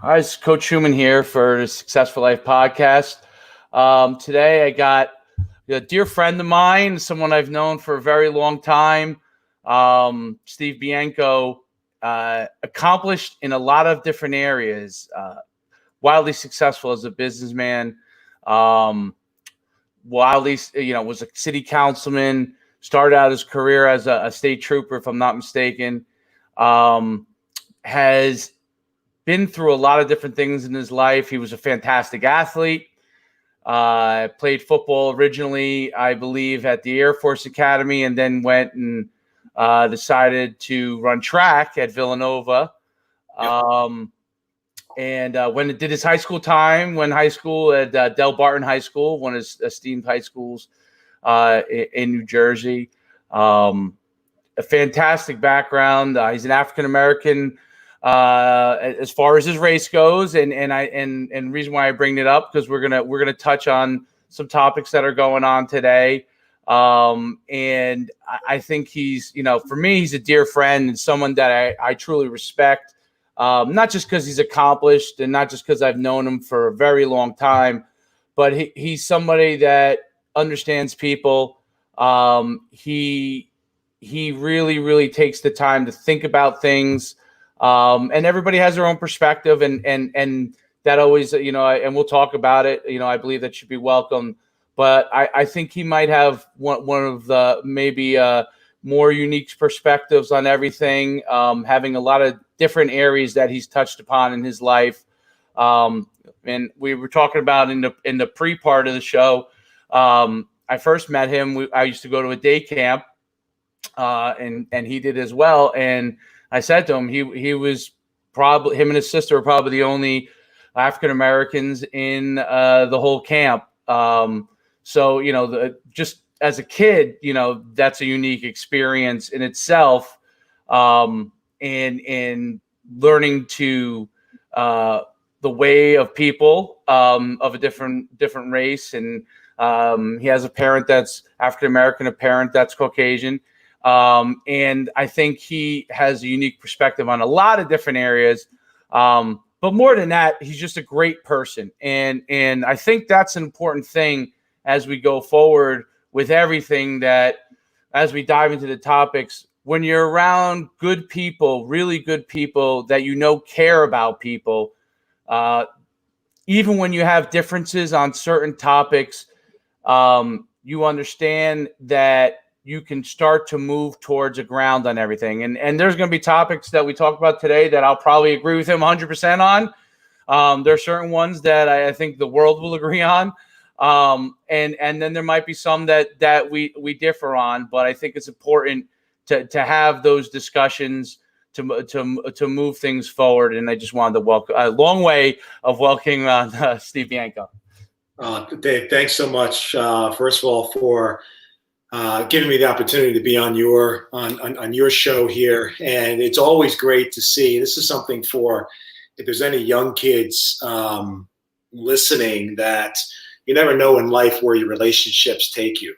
Hi, it's Coach Schuman here for the Successful Life podcast. Today I got a dear friend of mine, someone I've known for a very long time, Steve Bienko, accomplished in a lot of different areas, wildly successful as a businessman, wildly, was a city councilman, started out his career as a state trooper, if I'm not mistaken, has been through a lot of different things in his life. He was a fantastic athlete. Played football originally, I believe, at the Air Force Academy, and then went and decided to run track at Villanova. Yep. And when it did his high school time, went high school at Del Barton High School, one of his esteemed high schools in New Jersey. A fantastic background. He's an African-American as far as his race goes, and reason why I bring it up, because we're gonna touch on some topics that are going on today, and I think he's, for me, he's a dear friend and someone that I truly respect, not just because he's accomplished and not just because I've known him for a very long time, but he's somebody that understands people. He really takes the time to think about things. And everybody has their own perspective, and that always, and we'll talk about it. I believe that should be welcome, but I think he might have one of the maybe more unique perspectives on everything, having a lot of different areas that he's touched upon in his life. And we were talking about in the pre-part of the show. I first met him. I used to go to a day camp, and he did as well, and I said to him, he was probably, him and his sister were probably the only African Americans in the whole camp. So just as a kid, that's a unique experience in itself, and learning to the way of people of a different race, and he has a parent that's African American, a parent that's Caucasian. And I think he has a unique perspective on a lot of different areas. But more than that, he's just a great person. And I think that's an important thing as we go forward with everything, that as we dive into the topics, when you're around good people, really good people that care about people, even when you have differences on certain topics, you understand that you can start to move towards a ground on everything. And there's going to be topics that we talk about today that I'll probably agree with him 100% on. There are certain ones that I think the world will agree on. And then there might be some that we differ on, but I think it's important to have those discussions to move things forward. And I just wanted to welcome a long way of welcoming Steve Bienko. Dave, thanks so much. First of all, for giving me the opportunity to be on your show here, and it's always great to see. This is something for, if there's any young kids listening, that you never know in life where your relationships take you,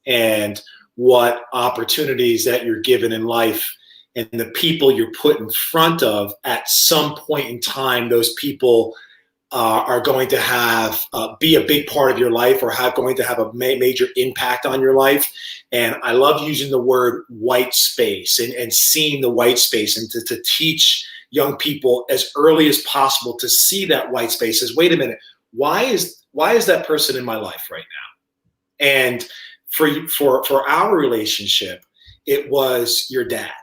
and what opportunities that you're given in life, and the people you're put in front of at some point in time. Those people are going to have be a big part of your life, or going to have a major impact on your life. And I love using the word white space, and seeing the white space, and to teach young people as early as possible to see that white space as, wait a minute, why is that person in my life right now? And for our relationship, it was your dad.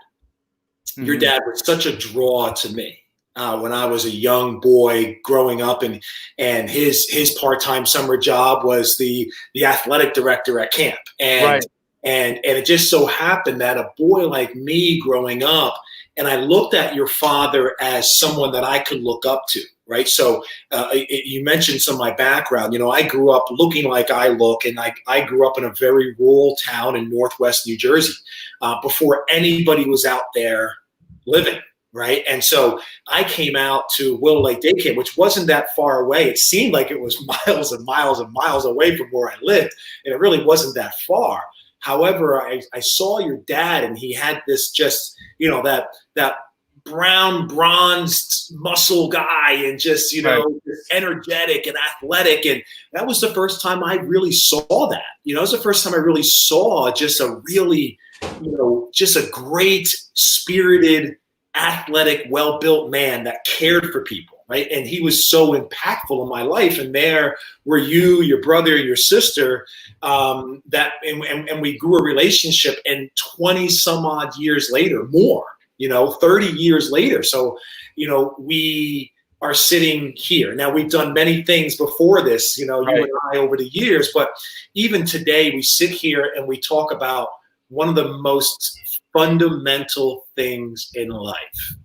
Mm-hmm. Your dad was such a draw to me. When I was a young boy growing up, and his part-time summer job was the athletic director at camp. And, right. and it just so happened that a boy like me growing up, and I looked at your father as someone that I could look up to, right? So you mentioned some of my background. I grew up looking like I look, and I grew up in a very rural town in Northwest New Jersey before anybody was out there living. Right. And so I came out to Willow Lake Day Camp, which wasn't that far away. It seemed like it was miles and miles and miles away from where I lived, and it really wasn't that far. However, I saw your dad, and he had this just, that brown, bronzed muscle guy and just, Right. just energetic and athletic. And that was the first time I really saw that. It was the first time I really saw just a really, just a great, spirited, athletic, well-built man that cared for people. Right. And he was so impactful in my life. And there were you, your brother, your sister, and we grew a relationship, and 20 some odd years later, more, 30 years later. So, we are sitting here. Now, we've done many things before this, you and I over the years, but even today we sit here and we talk about one of the most fundamental things in life.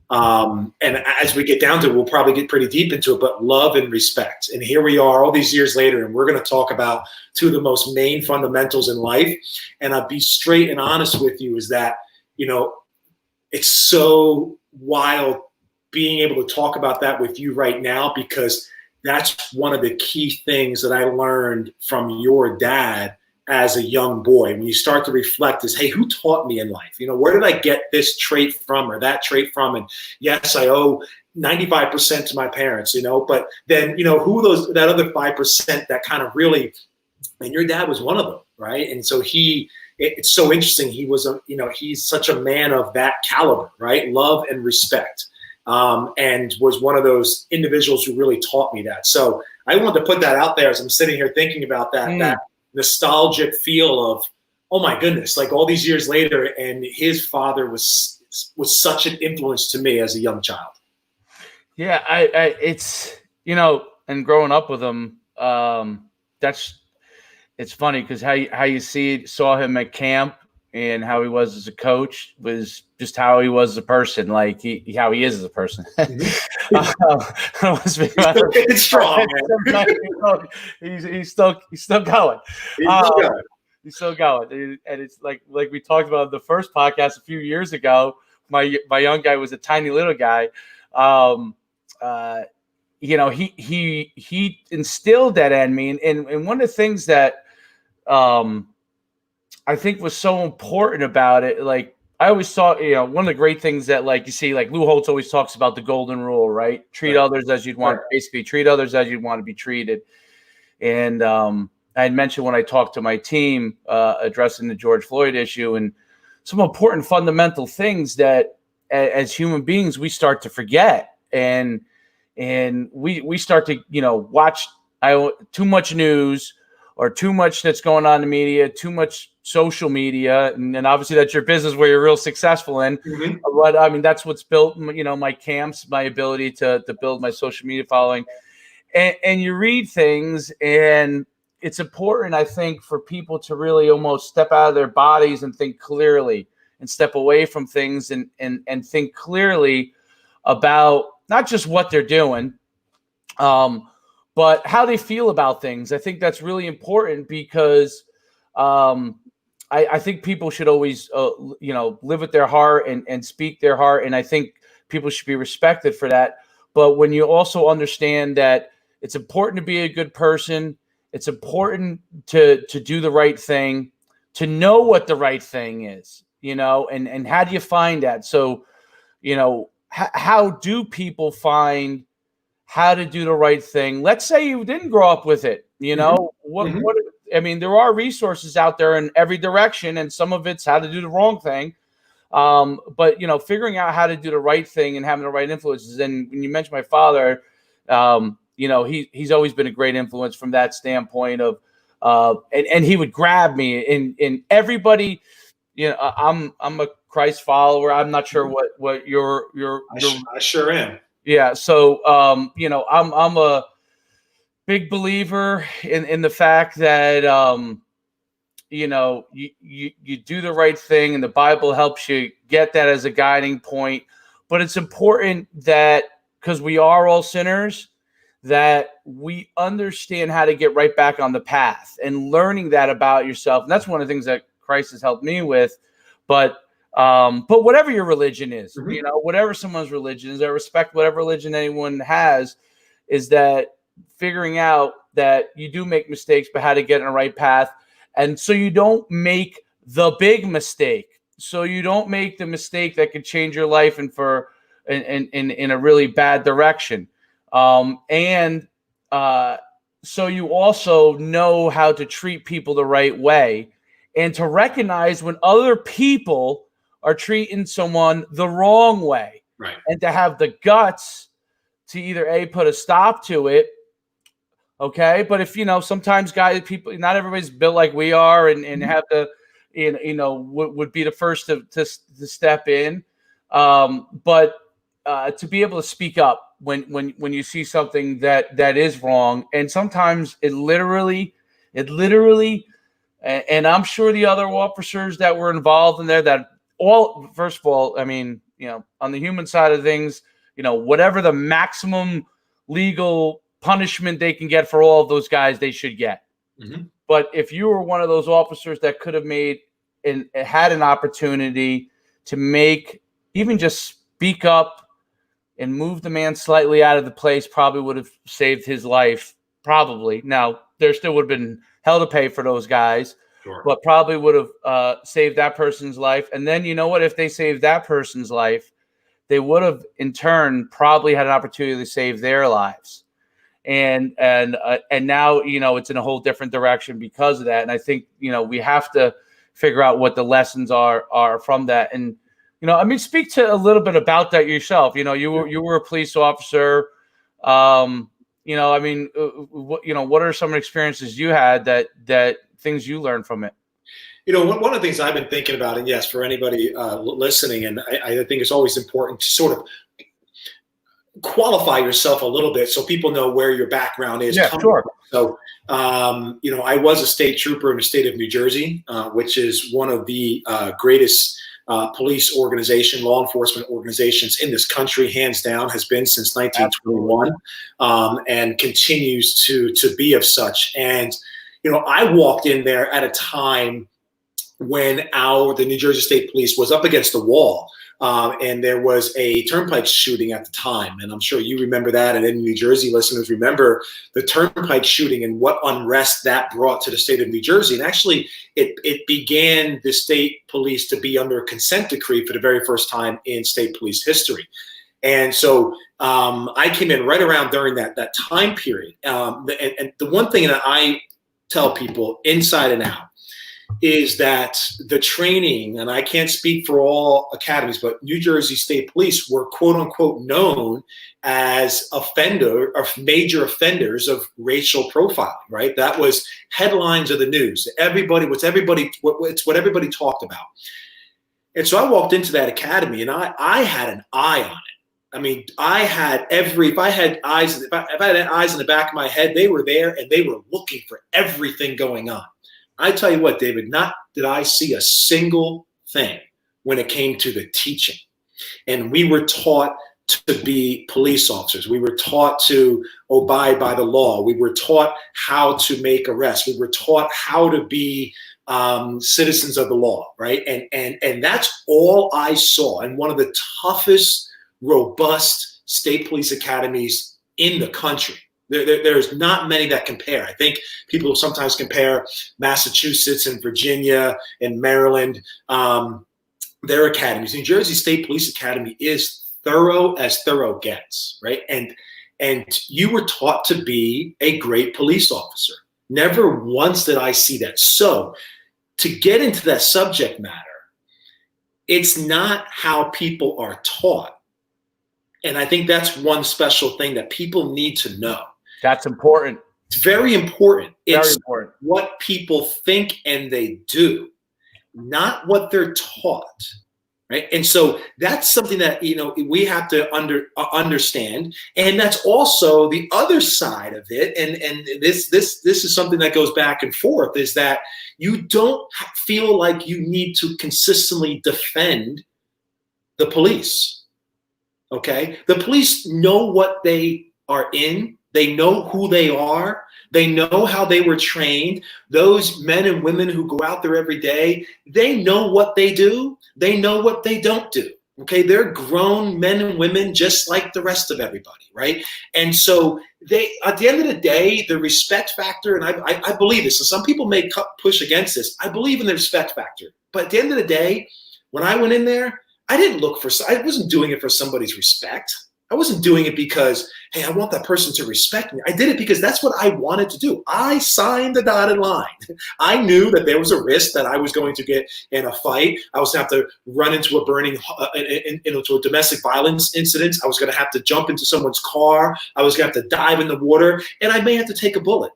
And as we get down to it, we'll probably get pretty deep into it, but love and respect. And here we are all these years later, and we're going to talk about two of the most main fundamentals in life. And I'll be straight and honest with you is that, it's so wild being able to talk about that with you right now, because that's one of the key things that I learned from your dad as a young boy. When you start to reflect is, hey, who taught me in life? Where did I get this trait from or that trait from? And yes, I owe 95% to my parents, but then, who are that other 5% that kind of really, and your dad was one of them, right? And so it's so interesting. He was he's such a man of that caliber, right? Love and respect. And was one of those individuals who really taught me that. So I wanted to put that out there as I'm sitting here thinking about that, that nostalgic feel of, oh my goodness, like all these years later, and his father was such an influence to me as a young child. Yeah, it's, and growing up with him, it's funny because how you saw him at camp and how he was as a coach was just how he was as a person, like how he is as a person. He's strong, man. He's still going. He's still going. And it's like we talked about the first podcast a few years ago. My young guy was a tiny little guy. He instilled that in me. And one of the things that I think was so important about it, like I always thought, one of the great things that you see, like Lou Holtz always talks about the golden rule, right? Treat others as you'd want, basically treat others as you'd want to be treated. And I had mentioned when I talked to my team addressing the George Floyd issue and some important fundamental things that as human beings, we start to forget. And we start to, watch too much news or too much that's going on in the media, too much social media. And obviously that's your business where you're real successful in. Mm-hmm. But I mean, that's what's built, my camps, my ability to build my social media following. And you read things, and it's important, I think, for people to really almost step out of their bodies and think clearly and step away from things and think clearly about not just what they're doing, but how they feel about things. I think that's really important because I think people should always, live with their heart and speak their heart. And I think people should be respected for that. But when you also understand that it's important to be a good person, it's important to do the right thing, to know what the right thing is, and how do you find that? So, how do people find how to do the right thing? Let's say you didn't grow up with it, what I mean, there are resources out there in every direction, and some of it's how to do the wrong thing. But figuring out how to do the right thing and having the right influences. And when you mentioned my father, he's always been a great influence from that standpoint of, and he would grab me in everybody. I'm a Christ follower. I'm not sure what your I sure am. Yeah. So, I'm a big believer in the fact that, you do the right thing, and the Bible helps you get that as a guiding point. But it's important that, because we are all sinners, that we understand how to get right back on the path and learning that about yourself. And that's one of the things that Christ has helped me with. But whatever your religion is, whatever someone's religion is, I respect whatever religion anyone has, is that figuring out that you do make mistakes, but how to get on the right path. And so you don't make the big mistake. So you don't make the mistake that could change your life and for in a really bad direction. And so you also know how to treat people the right way and to recognize when other people are treating someone the wrong way. Right. And to have the guts to either put a stop to it. Okay. But if, sometimes people, not everybody's built like we are and have to, would be the first to step in. But to be able to speak up when you see something that is wrong. And sometimes it literally, and I'm sure the other officers that were involved in there first of all, I mean, on the human side of things, whatever the maximum legal punishment they can get for all of those guys, they should get. Mm-hmm. But if you were one of those officers that could have made and had an opportunity to even just speak up and move the man slightly out of the place, probably would have saved his life. Probably. Now, there still would have been hell to pay for those guys, sure, but probably would have saved that person's life. And then, you know what? If they saved that person's life, they would have, in turn, probably had an opportunity to save their lives. And now, it's in a whole different direction because of that. And I think, we have to figure out what the lessons are from that. And, speak to a little bit about that yourself. You were a police officer. What are some experiences you had that things you learned from it? One of the things I've been thinking about, and yes, for anybody listening, and I think it's always important to sort of qualify yourself a little bit so people know where your background is. Yeah, sure. So, I was a state trooper in the state of New Jersey, which is one of the greatest police law enforcement organizations in this country, hands down, has been since 1921, and continues to be of such. And, I walked in there at a time when the New Jersey State Police was up against the wall. And there was a turnpike shooting at the time. And I'm sure you remember that. And then New Jersey listeners remember the turnpike shooting and what unrest that brought to the state of New Jersey. And actually, it began the state police to be under a consent decree for the very first time in state police history. And so I came in right around during that time period. And the one thing that I tell people inside and out is that the training, and I can't speak for all academies, but New Jersey State Police were quote unquote known as major offenders of racial profiling, right? That was headlines of the news. It's what everybody talked about. And so I walked into that academy and I had an eye on it. I mean, if I had eyes in the back of my head, they were there and they were looking for everything going on. I tell you what, David, not did I see a single thing when it came to the teaching. And we were taught to be police officers. We were taught to abide by the law. We were taught how to make arrests. We were taught how to be citizens of the law, right? And that's all I saw. And one of the toughest, robust state police academies in the country. There's not many that compare. I think people sometimes compare Massachusetts and Virginia and Maryland, their academies. New Jersey State Police Academy is thorough as thorough gets, right? And you were taught to be a great police officer. Never once did I see that. So to get into that subject matter, it's not how people are taught. And I think that's one special thing that people need to know. That's important. It's very important. It's important. What people think and they do, not what they're taught, right? And so that's something that we have to understand, and that's also the other side of it. And this is something that goes back and forth: is that you don't feel like you need to consistently defend the police. Okay, the police know what they are in. They know who they are. They know how they were trained. Those men and women who go out there every day, they know what they do. They know what they don't do. Okay, they're grown men and women just like the rest of everybody, right? And so they, at the end of the day, the respect factor, and I believe this, and some people may push against this, I believe in the respect factor. But at the end of the day, when I went in there, I wasn't doing it for somebody's respect. I wasn't doing it because, hey, I want that person to respect me. I did it because that's what I wanted to do. I signed the dotted line. I knew that there was a risk that I was going to get in a fight. I was going to have to run into into a domestic violence incident. I was going to have to jump into someone's car. I was going to have to dive in the water, and I may have to take a bullet.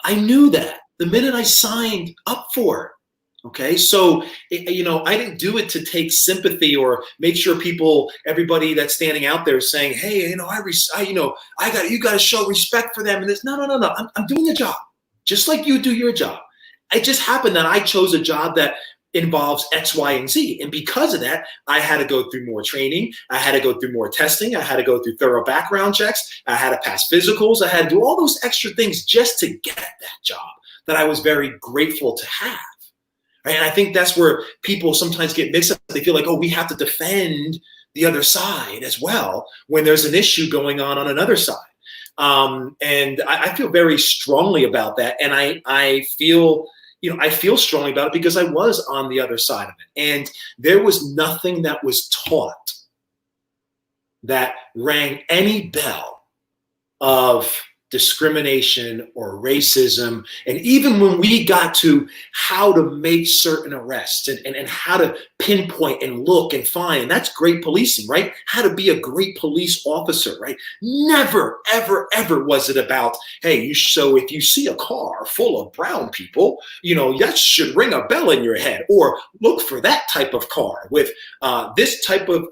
I knew that the minute I signed up for it. Okay, so I didn't do it to take sympathy or make sure everybody that's standing out there is saying, "Hey, you got to show respect for them." And this, no. I'm doing a job, just like you do your job. It just happened that I chose a job that involves X, Y, and Z, and because of that, I had to go through more training. I had to go through more testing. I had to go through thorough background checks. I had to pass physicals. I had to do all those extra things just to get that job that I was very grateful to have. Right? And I think that's where people sometimes get mixed up. They feel like, oh, we have to defend the other side as well when there's an issue going on another side. And I feel very strongly about that. And I feel strongly about it because I was on the other side of it. And there was nothing that was taught that rang any bell of discrimination or racism. And even when we got to how to make certain arrests and how to pinpoint and look and find, and that's great policing, right? How to be a great police officer, right? Never, ever, ever was it about, hey, so if you see a car full of brown people, that should ring a bell in your head, or look for that type of car with this type of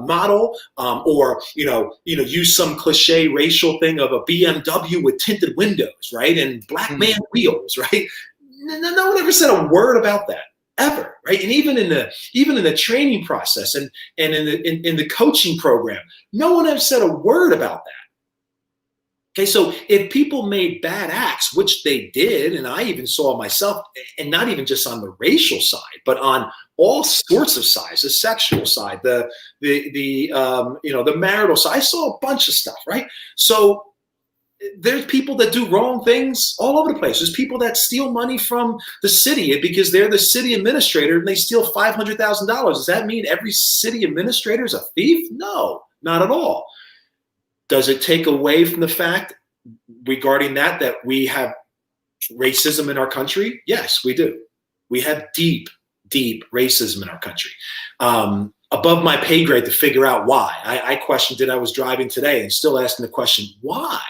model, or use some cliche racial thing of a BMW with tinted windows, right? And black man wheels, right? No one ever said a word about that ever, right? And even in the training process and in the coaching program, no one ever said a word about that. Okay, so if people made bad acts, which they did, and I even saw myself, and not even just on the racial side, but on all sorts of sides, the sexual side, the marital side, I saw a bunch of stuff, right? So there's people that do wrong things all over the place. There's people that steal money from the city because they're the city administrator and they steal $500,000. Does that mean every city administrator is a thief? No, not at all. Does it take away from the fact regarding that we have racism in our country? Yes, we do. We have deep, deep racism in our country. Above my pay grade to figure out why. I questioned it. I was driving today and still asking the question, why?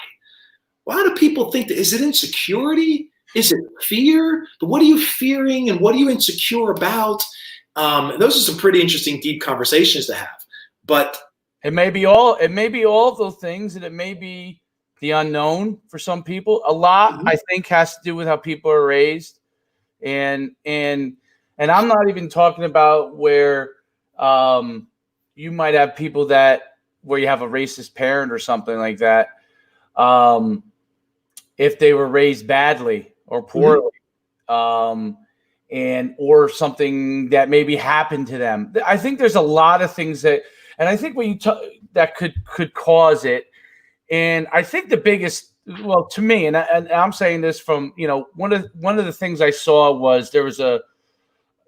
Why do people think that? Is it insecurity? Is it fear? What are you fearing and what are you insecure about? Those are some pretty interesting, deep conversations to have. But it may be all of those things, and it may be the unknown for some people. A lot, I think, has to do with how people are raised, and I'm not even talking about where you might have people where you have a racist parent or something like that. If they were raised badly or poorly, or something that maybe happened to them. I think there's a lot of things that could cause it. And I think the biggest, well, to me, and I'm saying this from, one of the things I saw was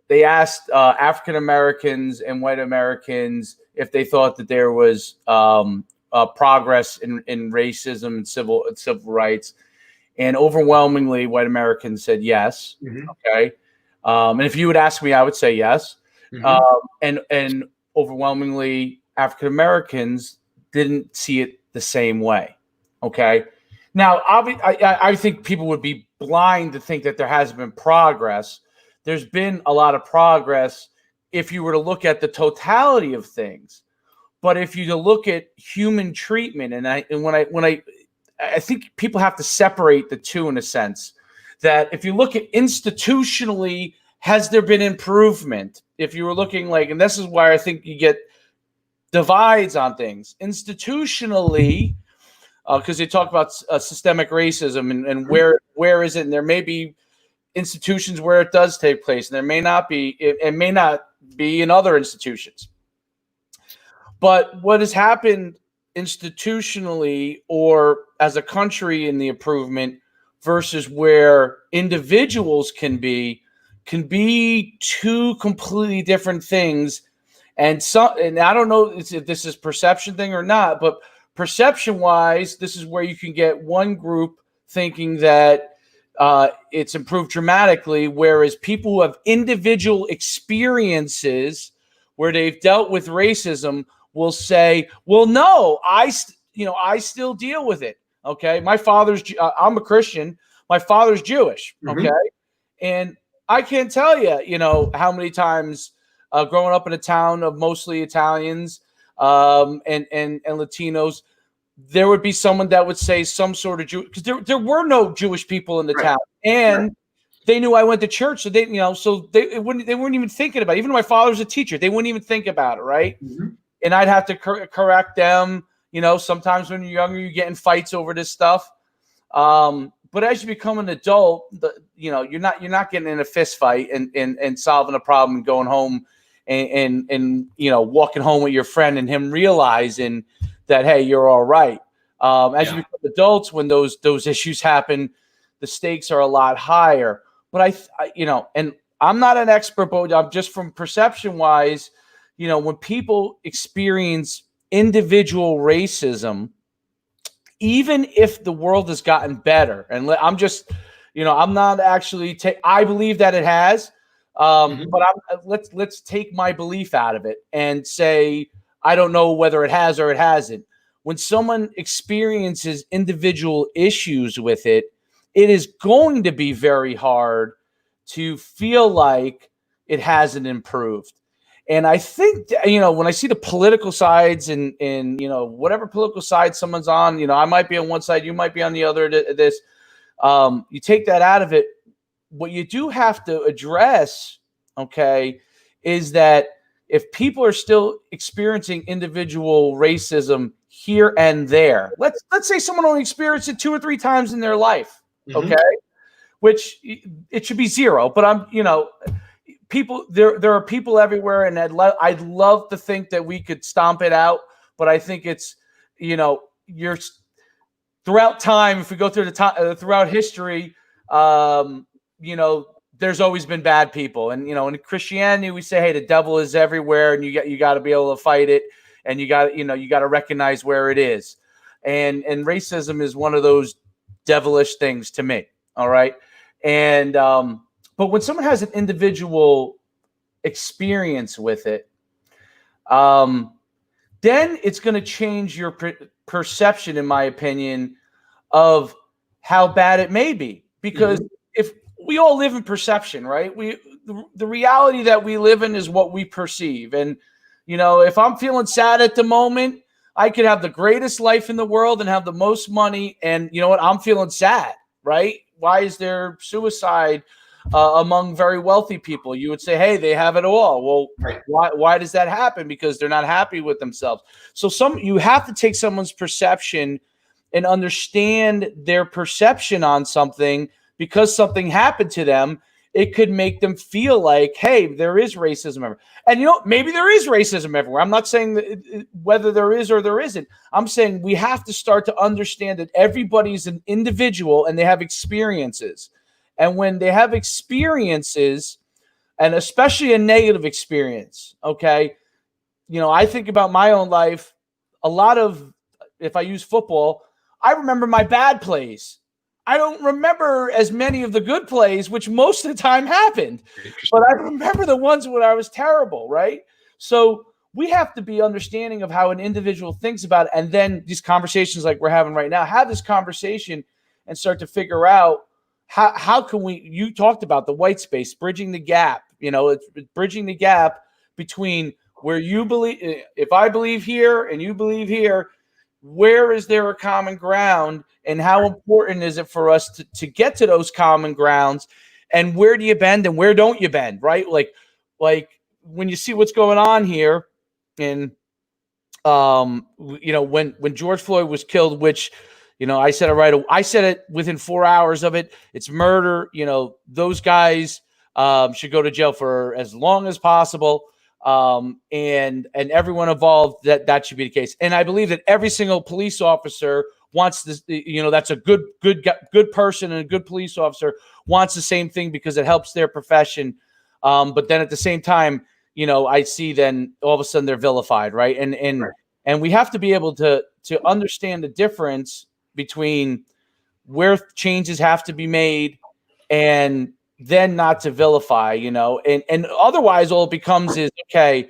they asked African Americans and white Americans if they thought that there was progress in racism and civil rights. And overwhelmingly, white Americans said yes. Okay. And if you would ask me, I would say yes. And overwhelmingly, African Americans didn't see it the same way. Okay. Now, I think people would be blind to think that there hasn't been progress. There's been a lot of progress if you were to look at the totality of things. But if you look at human treatment, I think people have to separate the two in a sense, that if you look at institutionally, has there been improvement? If you were looking and this is why I think you get divides on things institutionally, because they talk about systemic racism and where is it? And there may be institutions where it does take place, and there may not be. It may not be in other institutions. But what has happened institutionally or as a country in the improvement versus where individuals can be two completely different things. And I don't know if this is perception thing or not, but perception wise, this is where you can get one group thinking that it's improved dramatically, whereas people who have individual experiences where they've dealt with racism will say, well, no, I still deal with it. Okay. I'm a Christian. My father's Jewish. Okay. And I can't tell you, how many times growing up in a town of mostly Italians and Latinos, there would be someone that would say some sort of Jew, because there were no Jewish people in the town, and they knew I went to church, so they weren't even thinking about it. Even though my father's a teacher, they wouldn't even think about it, right? And I'd have to correct them. Sometimes when you're younger, you get in fights over this stuff. But as you become an adult, you're not getting in a fist fight and solving a problem and going home and walking home with your friend and him realizing that, hey, you're all right. As you become adults, when those issues happen, the stakes are a lot higher. But and I'm not an expert, but I'm just from perception wise, when people experience individual racism, even if the world has gotten better, and I'm just, I'm not actually I believe that it has, but let's take my belief out of it and say, I don't know whether it has or it hasn't. When someone experiences individual issues with it, it is going to be very hard to feel like it hasn't improved. And I think, when I see the political sides and whatever political side someone's on, I might be on one side, you might be on the other, you take that out of it. What you do have to address, okay, is that if people are still experiencing individual racism here and there, let's say someone only experienced it 2 or 3 times in their life, okay, which it should be 0. But people, there are people everywhere, and I'd love to think that we could stomp it out, but I think it's, you're throughout time. If we go through throughout history, there's always been bad people, and in Christianity we say, hey, the devil is everywhere, and you got to be able to fight it, and you got to recognize where it is, and racism is one of those devilish things to me. All right, and but when someone has an individual experience with it, then it's going to change your perception, in my opinion, of how bad it may be. Because if we all live in perception, right? The reality that we live in is what we perceive. And, if I'm feeling sad at the moment, I could have the greatest life in the world and have the most money. And you know what? I'm feeling sad, right? Why is there suicide among very wealthy people? You would say, hey, they have it all. Well, why does that happen? Because they're not happy with themselves. So you have to take someone's perception and understand their perception on something, because something happened to them. It could make them feel like, hey, there is racism everywhere. And maybe there is racism everywhere. I'm not saying that whether there is or there isn't. I'm saying we have to start to understand that everybody's an individual and they have experiences. And when they have experiences, and especially a negative experience, okay, I think about my own life. A lot of, if I use football, I remember my bad plays. I don't remember as many of the good plays, which most of the time happened, but I remember the ones when I was terrible, right? So we have to be understanding of how an individual thinks about it. And then these conversations like we're having right now, have this conversation and start to figure out how can you talked about the white space, bridging the gap, it's bridging the gap between where you believe, if I believe here and you believe here, where is there a common ground, and how important is it for us to get to those common grounds, and where do you bend and where don't you bend, right? Like when you see what's going on here, and when George Floyd was killed, which I said it right. I said it within 4 hours of it. It's murder. Those guys should go to jail for as long as possible. And everyone involved, that should be the case. And I believe that every single police officer wants this, that's a good person, and a good police officer wants the same thing because it helps their profession. But then at the same time, I see then all of a sudden they're vilified, right? And we have to be able to understand the difference between where changes have to be made and then not to vilify, and otherwise all it becomes is, okay,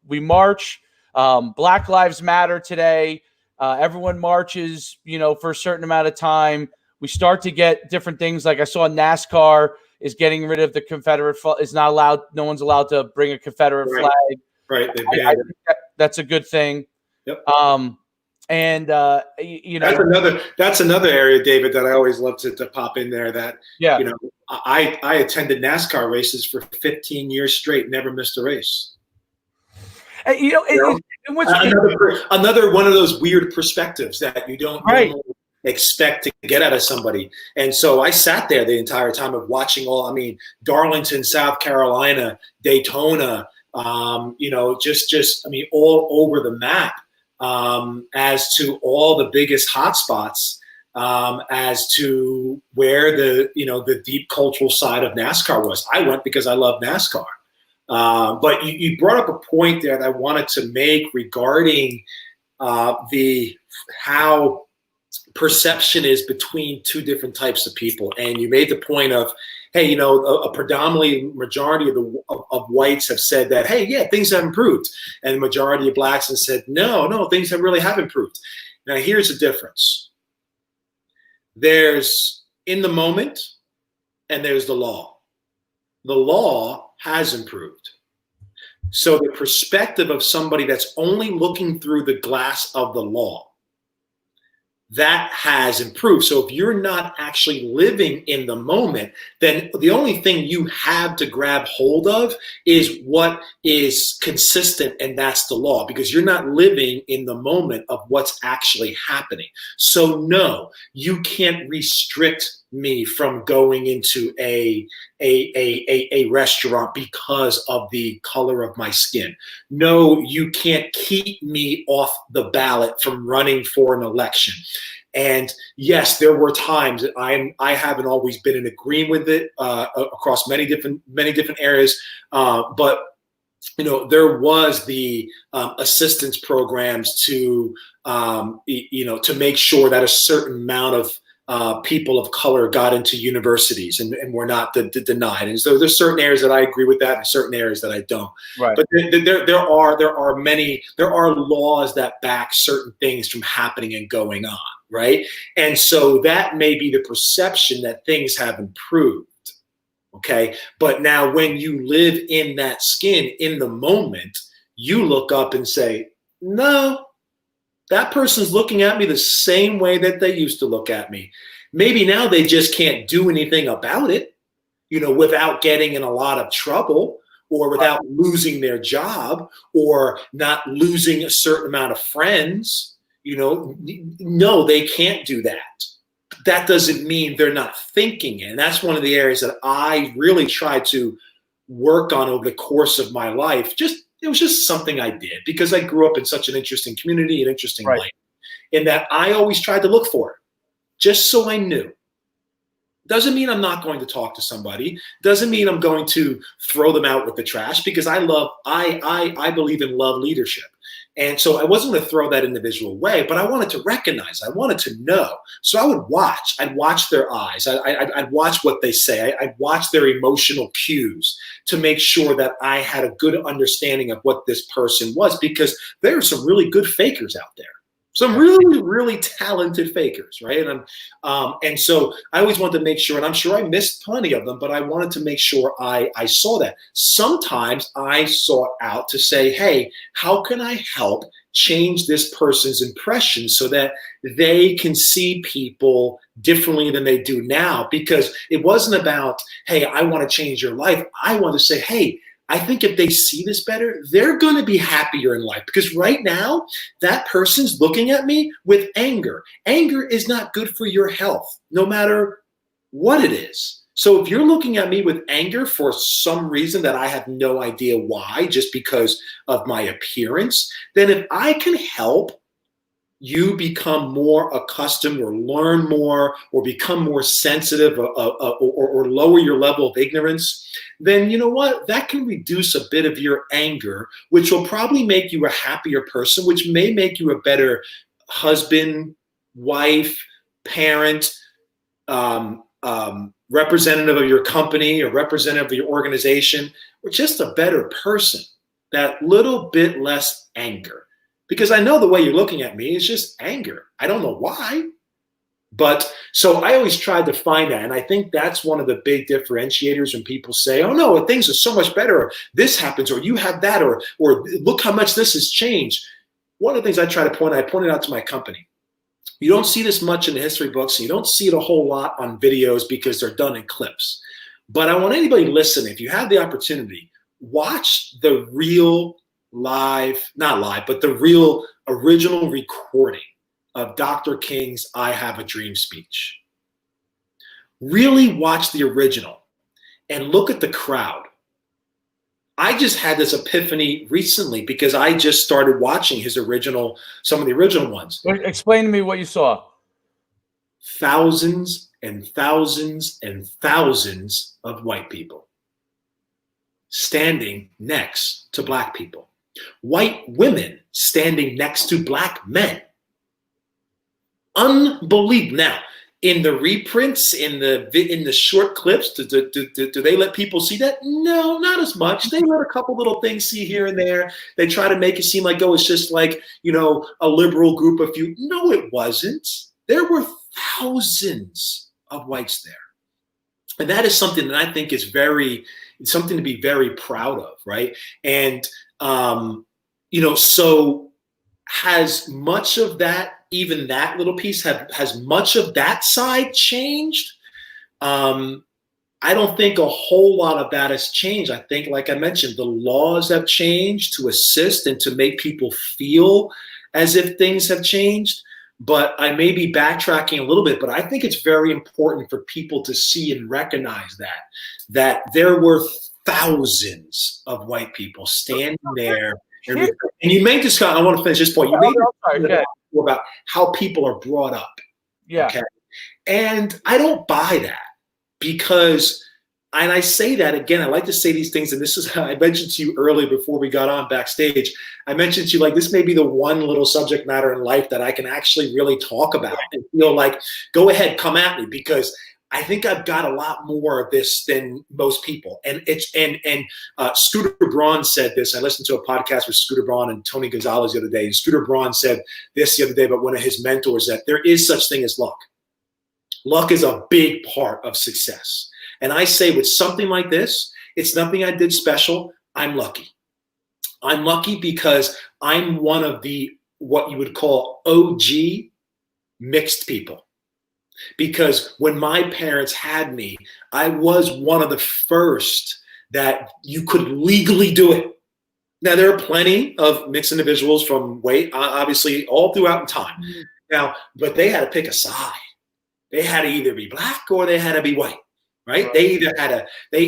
we march, Black Lives Matter today, everyone marches, for a certain amount of time. We start to get different things. Like I saw NASCAR is getting rid of the Confederate flag. Is not allowed. No one's allowed to bring a Confederate flag. Right. I think that's a good thing. Yep. And that's another area, David, that I always love to pop in there. That I attended NASCAR races for 15 years straight, never missed a race. Another one of those weird perspectives that you don't normally expect to get out of somebody. And so I sat there the entire time of watching Darlington, South Carolina, Daytona, all over the map, as to all the biggest hotspots, as to where the deep cultural side of NASCAR was. I went because I love NASCAR. But you brought up a point there that I wanted to make regarding how perception is between two different types of people. And you made the point of, hey, a predominantly majority of whites have said that, hey, yeah, things have improved. And the majority of blacks have said, no, things really have improved. Now, here's the difference. There's in the moment and there's the law. The law has improved. So the perspective of somebody that's only looking through the glass of the law, that has improved. So if you're not actually living in the moment, then the only thing you have to grab hold of is what is consistent, and that's the law, because you're not living in the moment of what's actually happening. So no, you can't restrict me from going into a restaurant because of the color of my skin. No, you can't keep me off the ballot from running for an election. And yes, there were times that I haven't always been in agreement with it across many different areas, but there was the assistance programs to make sure that a certain amount of people of color got into universities and were not denied. And so there's certain areas that I agree with that and certain areas that I don't. Right. But there are laws that back certain things from happening and going on, right? And so that may be the perception that things have improved. Okay. But now when you live in that skin in the moment, you look up and say, no, that person's looking at me the same way that they used to look at me. Maybe now they just can't do anything about it, without getting in a lot of trouble or without losing their job or not losing a certain amount of friends. No, they can't do that. That doesn't mean they're not thinking it. And that's one of the areas that I really tried to work on over the course of my life. It was just something I did because I grew up in such an interesting community, an interesting life, in that I always tried to look for it, just so I knew. Doesn't mean I'm not going to talk to somebody. Doesn't mean I'm going to throw them out with the trash, because I believe in love leadership. And so I wasn't going to throw that individual away, but I wanted to recognize, I wanted to know. So I would watch. I'd watch their eyes. I'd watch what they say. I'd watch their emotional cues to make sure that I had a good understanding of what this person was, because there are some really good fakers out there. Some really, really talented fakers, right? And so I always wanted to make sure, and I'm sure I missed plenty of them, but I wanted to make sure I saw that. Sometimes I sought out to say, hey, how can I help change this person's impression so that they can see people differently than they do now? Because it wasn't about, hey, I want to change your life. I want to say, hey, I think if they see this better, they're going to be happier in life, because right now that person's looking at me with anger. Anger is not good for your health, no matter what it is. So if you're looking at me with anger for some reason that I have no idea why, just because of my appearance, then if I can help you become more accustomed or learn more or become more sensitive or lower your level of ignorance, then you know what? That can reduce a bit of your anger, which will probably make you a happier person, which may make you a better husband, wife, parent, representative of your company or representative of your organization, or just a better person. That little bit less anger. Because I know the way you're looking at me is just anger. I don't know why. But so I always tried to find that. And I think that's one of the big differentiators when people say, oh no, things are so much better, or this happens, or you have that, or look how much this has changed. One of the things I try to I pointed out to my company. You don't see this much in the history books. You don't see it a whole lot on videos because they're done in clips. But I want anybody listening, if you have the opportunity, watch the real not live, but the real original recording of Dr. King's I Have a Dream speech. Really watch the original and look at the crowd. I just had this epiphany recently because I just started watching some of the original ones. Explain to me what you saw. Thousands and thousands and thousands of white people standing next to black people. White women standing next to black men. Unbelievable. Now, in the reprints, in the short clips, do they let people see that? No, not as much. They let a couple little things see here and there. They try to make it seem like, oh, it's just like, a liberal group of few. No, it wasn't. There were thousands of whites there. And that is something that I think is something to be very proud of, right? And, so has much of that, even that little piece, has much of that side changed? I don't think a whole lot of that has changed. I think, like I mentioned, the laws have changed to assist and to make people feel as if things have changed. But I may be backtracking a little bit, but I think it's very important for people to see and recognize that there were thousands of white people standing there. And you made this comment, I want to finish this point. You made this about how people are brought up. Yeah. Okay. And I don't buy that because, and I say that again, I like to say these things, and this is how I mentioned to you earlier before we got on backstage. I mentioned to you, like, this may be the one little subject matter in life that I can actually really talk about and feel like, go ahead, come at me, because I think I've got a lot more of this than most people. And Scooter Braun said this. I listened to a podcast with Scooter Braun and Tony Gonzalez the other day. And Scooter Braun said this the other day about one of his mentors, that there is such thing as luck. Luck is a big part of success. And I say with something like this, it's nothing I did special. I'm lucky. I'm lucky because I'm one of the, what you would call OG mixed people. Because when my parents had me, I was one of the first that you could legally do it. Now, there are plenty of mixed individuals from obviously all throughout in time. Now, but they had to pick a side. They had to either be black or they had to be white, right? They either had to, they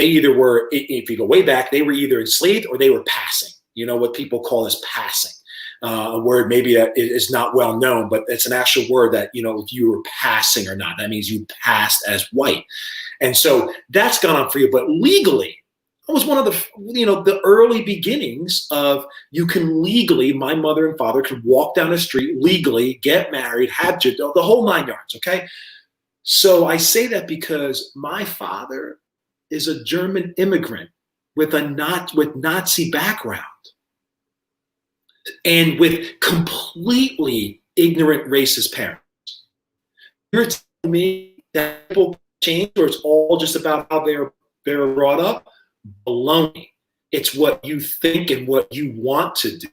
either were, if you go way back, they were either enslaved or they were passing, what people call as passing. A word maybe that is not well known, but it's an actual word that, if you were passing or not, that means you passed as white. And so that's gone on for you. But legally, it was one of the early beginnings of you can legally, my mother and father could walk down the street legally, get married, have the whole 9 yards. Okay. So I say that because my father is a German immigrant with Nazi background. And with completely ignorant racist parents. You're telling me that people change, or it's all just about how they're brought up? Baloney. It's what you think and what you want to do.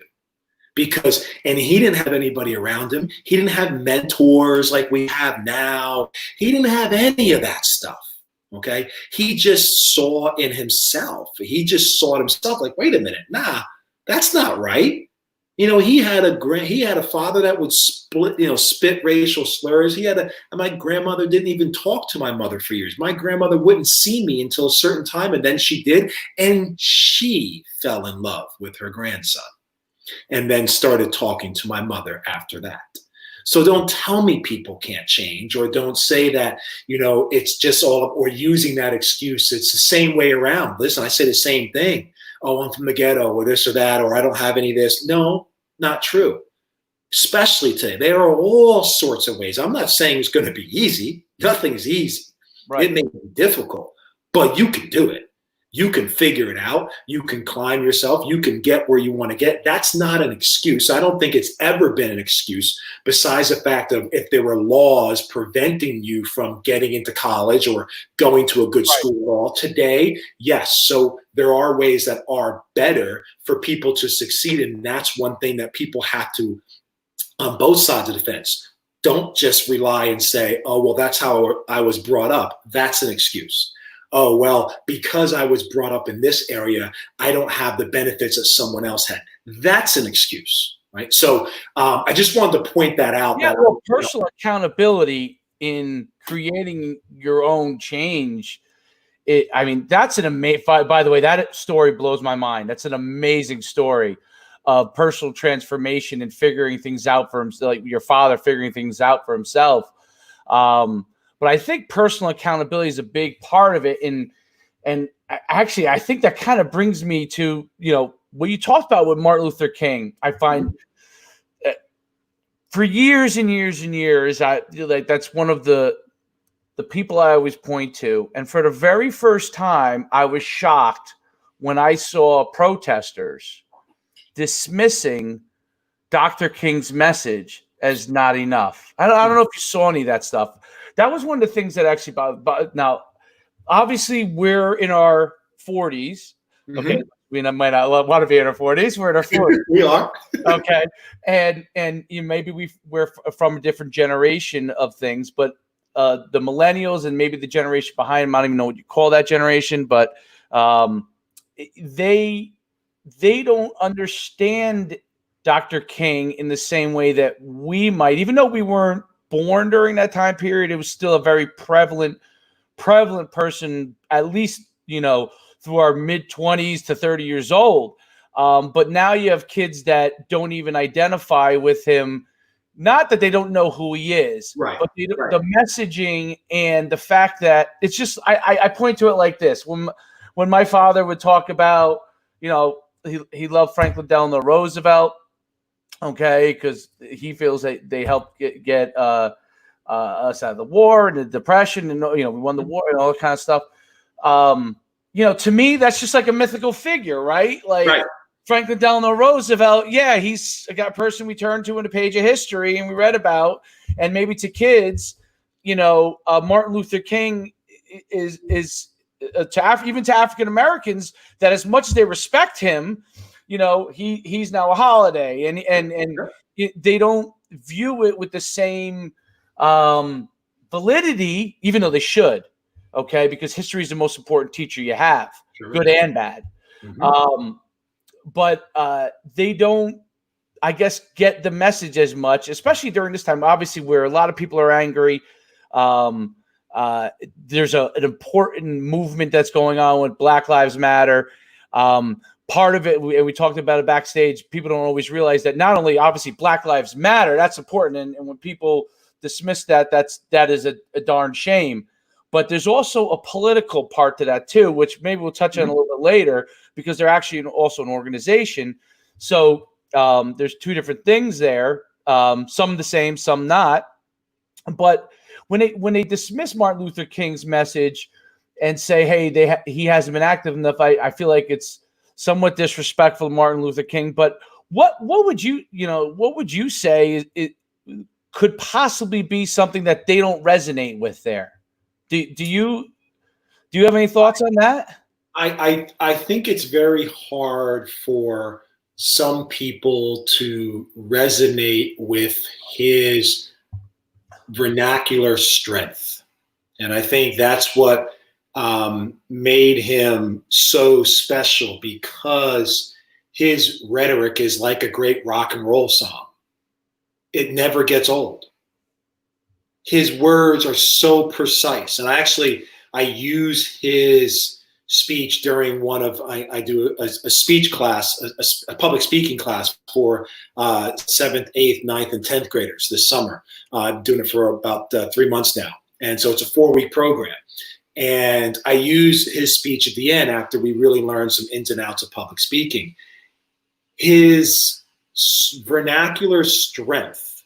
And he didn't have anybody around him. He didn't have mentors like we have now. He didn't have any of that stuff. Okay. He just saw in himself. He just saw it himself like, wait a minute. Nah, that's not right. He had a father that would spit racial slurs. My grandmother didn't even talk to my mother for years. My grandmother wouldn't see me until a certain time, and then she did, and she fell in love with her grandson. and then started talking to my mother after that. So don't tell me people can't change, or don't say that, it's just all, or using that excuse. It's the same way around. Listen, I say the same thing. Oh, I'm from the ghetto, or this or that, or I don't have any of this. No, not true. Especially today. There are all sorts of ways. I'm not saying it's going to be easy. Nothing's easy. Right. It may be difficult, but you can do it. You can figure it out. You can climb yourself. You can get where you want to get. That's not an excuse. I don't think it's ever been an excuse, besides the fact of if there were laws preventing you from getting into college or going to a good school at all. Today, yes. So there are ways that are better for people to succeed. And that's one thing that people have to, on both sides of the fence, don't just rely and say, oh, well, that's how I was brought up. That's an excuse. Oh, well, because I was brought up in this area, I don't have the benefits that someone else had. That's an excuse, right? So I just wanted to point that out. Yeah, well, personal accountability in creating your own change. That's an amazing, by the way, that story blows my mind. That's an amazing story of personal transformation and figuring things out for himself, like your father figuring things out for himself. But I think personal accountability is a big part of it. And actually, I think that kind of brings me to, what you talked about with Martin Luther King. I find for years and years and years, that's one of the people I always point to. And for the very first time, I was shocked when I saw protesters dismissing Dr. King's message as not enough. I don't know if you saw any of that stuff. That was one of the things that actually bothered. Now, obviously, we're in our 40s. Okay, we might not want to be in our 40s. We're in our 40s. We are. Okay, and maybe we're from a different generation of things, but the millennials and maybe the generation behind them, I don't even know what you call that generation, but they don't understand Dr. King in the same way that we might, even though we weren't born during that time period. It was still a very prevalent person, at least, through our mid-20s to 30 years old. But now you have kids that don't even identify with him. Not that they don't know who he is, right, but the messaging and the fact that it's just, I point to it like this. When my father would talk about, he loved Franklin Delano Roosevelt, okay, because he feels that they helped get us out of the war and the depression, and we won the war and all that kind of stuff. To me, that's just like a mythical figure, right? Like right. Franklin Delano Roosevelt, yeah, he's a person we turn to in a page of history and we read about, and maybe to kids, Martin Luther King is even to African Americans, that as much as they respect him, he's now a holiday, and they don't view it with the same validity, even though they should, okay, because history is the most important teacher you have, sure, good and bad. But they don't, I guess, get the message as much, especially during this time, obviously, where a lot of people are angry. There's an important movement that's going on with Black Lives Matter. Part of it, and we talked about it backstage, people don't always realize that not only, obviously, Black Lives Matter, that's important. And when people dismiss that is a darn shame. But there's also a political part to that, too, which maybe we'll touch on a little bit later, because they're actually also an organization. So there's two different things there, some the same, some not. But when they dismiss Martin Luther King's message and say, hey, he hasn't been active enough, I feel like it's somewhat disrespectful to Martin Luther King. But what would you say it could possibly be something that they don't resonate with there? Do you have any thoughts on that? I think it's very hard for some people to resonate with his vernacular strength. And I think that's what made him so special, because his rhetoric is like a great rock and roll song. It never gets old. His words are so precise. And I use his speech during one of I do a speech class, a public speaking class for 7th, 8th, 9th, and 10th graders this summer. I'm doing it for about 3 months now, and so it's a 4-week program. And I use his speech at the end after we really learn some ins and outs of public speaking. His vernacular strength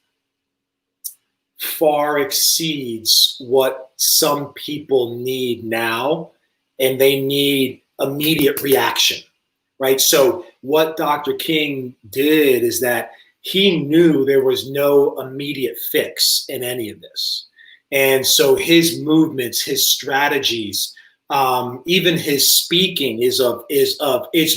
far exceeds what some people need now, and they need immediate reaction, right? So what Dr. King did is that he knew there was no immediate fix in any of this. And so his movements, his strategies, even his speaking is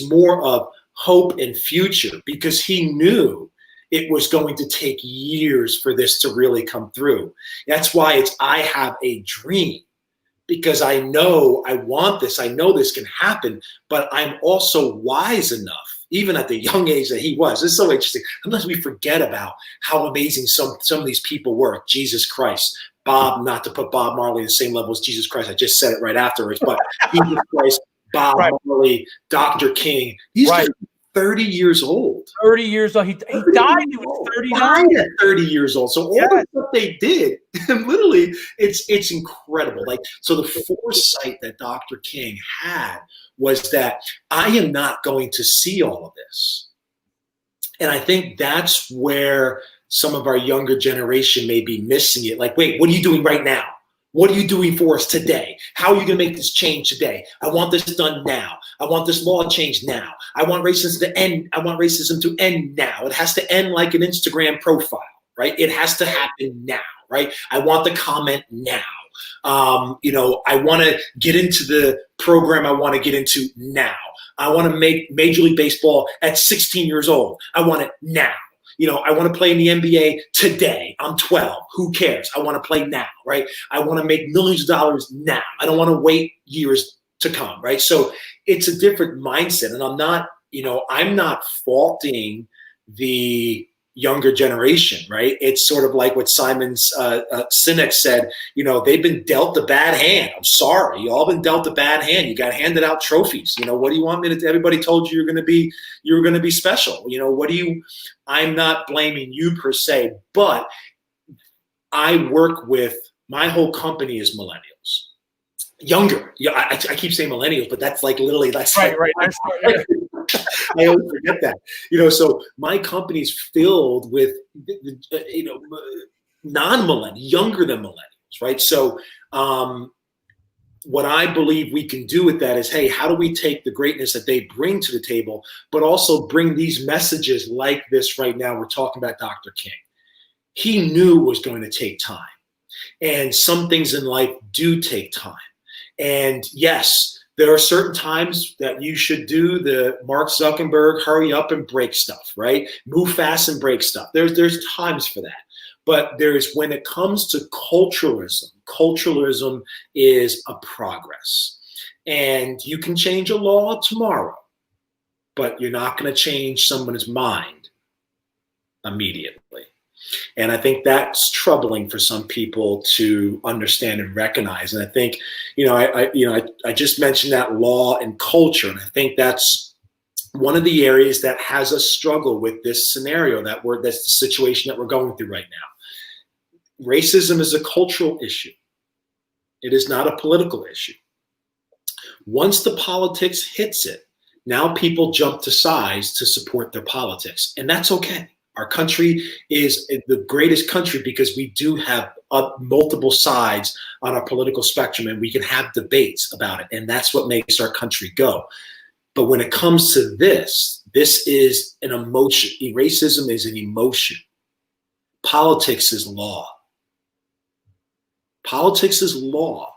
more of hope and future, because he knew it was going to take years for this to really come through. That's why I have a dream, because I know I want this. I know this can happen, but I'm also wise enough, even at the young age that he was. It's so interesting. Sometimes we forget about how amazing some of these people were. Jesus Christ. Bob, not to put Bob Marley in the same level as Jesus Christ. I just said it right afterwards, but Jesus Christ, Bob Marley, Dr. King. These guys are 30 years old. 30 years old. He died. He was 39. Died at 30 years old. So all the stuff they did, literally, it's incredible. Like, so the foresight that Dr. King had was that I am not going to see all of this. And I think that's where some of our younger generation may be missing it. Like, wait, what are you doing right now? What are you doing for us today? How are you going to make this change today? I want this done now. I want this law changed now. I want racism to end. I want racism to end now. It has to end like an Instagram profile, right? It has to happen now, right? I want the comment now. I want to get into the program I want to get into now. I want to make Major League Baseball at 16 years old. I want it now. I want to play in the NBA today. I'm 12. Who cares? I want to play now, right? I want to make millions of dollars now. I don't want to wait years to come, right? So it's a different mindset. And I'm not faulting the younger generation, right? It's sort of like what Simon Sinek said, they've been dealt a bad hand. I'm sorry. You all been dealt a bad hand. You got handed out trophies. What do you want me to do? Everybody told you you're going to be special. I'm not blaming you per se, but I work with, my whole company is millennials. Younger. Yeah, I keep saying millennials, but that's like literally, that's right. I always forget that. So my company's filled with, non-millennials, younger than millennials, right? So what I believe we can do with that is, hey, how do we take the greatness that they bring to the table, but also bring these messages like this right now? We're talking about Dr. King. He knew it was going to take time. And some things in life do take time. And yes, there are certain times that you should do the Mark Zuckerberg, hurry up and break stuff, right? Move fast and break stuff. There's times for that. But when it comes to culturalism is a progress. And you can change a law tomorrow, but you're not going to change someone's mind immediately. And I think that's troubling for some people to understand and recognize. And I think, I just mentioned that law and culture, and I think that's one of the areas that has us struggle with this scenario that's the situation that we're going through right now. Racism is a cultural issue. It is not a political issue. Once the politics hits it, now people jump to sides to support their politics, and that's okay. Our country is the greatest country because we do have multiple sides on our political spectrum, and we can have debates about it, and that's what makes our country go. But when it comes to this is an emotion. Racism is an emotion. Politics is law. Politics is law,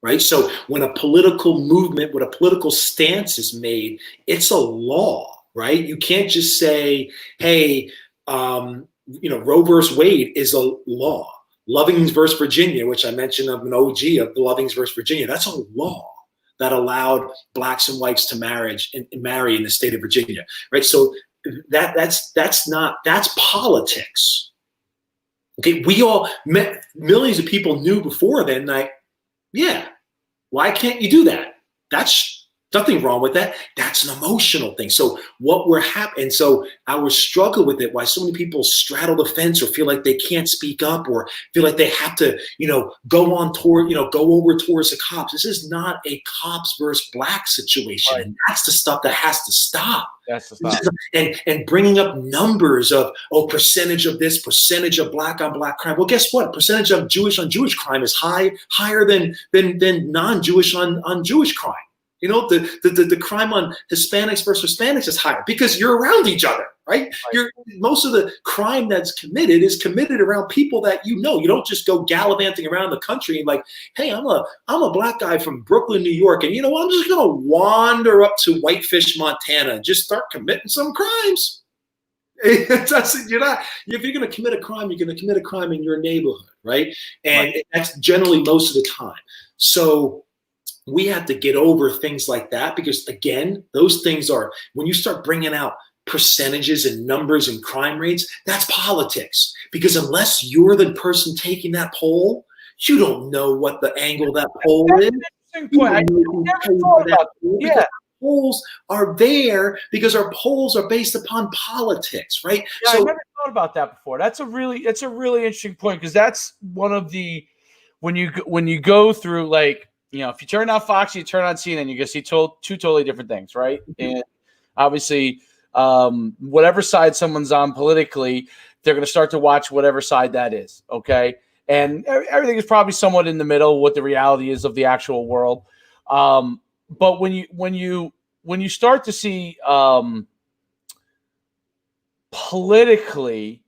right? So when a political movement, when a political stance is made, it's a law, right? You can't just say, hey, Roe versus Wade is a law. Lovings versus Virginia, which I mentioned of an OG of the Lovings versus Virginia, that's a law that allowed blacks and whites to marry in the state of Virginia, right? So that's politics. Okay, we all met, millions of people knew before then, like, yeah, why can't you do that? That's Nothing wrong with that. That's an emotional thing. So what we're happy, and so our struggle with it, why so many people straddle the fence or feel like they can't speak up or feel like they have to, go on toward, go over towards the cops. This is not a cops versus black situation. Right. And that's the stuff that has to stop. That's the stuff. And bringing up numbers of, percentage of this, percentage of black on black crime. Well, guess what? Percentage of Jewish on Jewish crime is higher than non-Jewish on Jewish crime. The crime on Hispanics versus Hispanics is higher because you're around each other, right? Most of the crime that's committed is committed around people that you know. You don't just go gallivanting around the country and like, hey, I'm a black guy from Brooklyn, New York, and I'm just gonna wander up to Whitefish, Montana, and just start committing some crimes. You're not. If you're going to commit a crime, you're going to commit a crime in your neighborhood, right? And that's generally most of the time. So we have to get over things like that because, again, those things are, when you start bringing out percentages and numbers and crime rates, that's politics. Because unless you're the person taking that poll, you don't know what the angle of that poll is. I never thought about that. Yeah. Polls are there because our polls are based upon politics, right? Yeah, so I never thought about that before. That's a really interesting point because that's one of the when you go through, like, if you turn on Fox, you turn on CNN, you're gonna see two totally different things, right? And obviously, whatever side someone's on politically, they're gonna start to watch whatever side that is. Okay, and everything is probably somewhat in the middle, what the reality is of the actual world. But when you start to see politically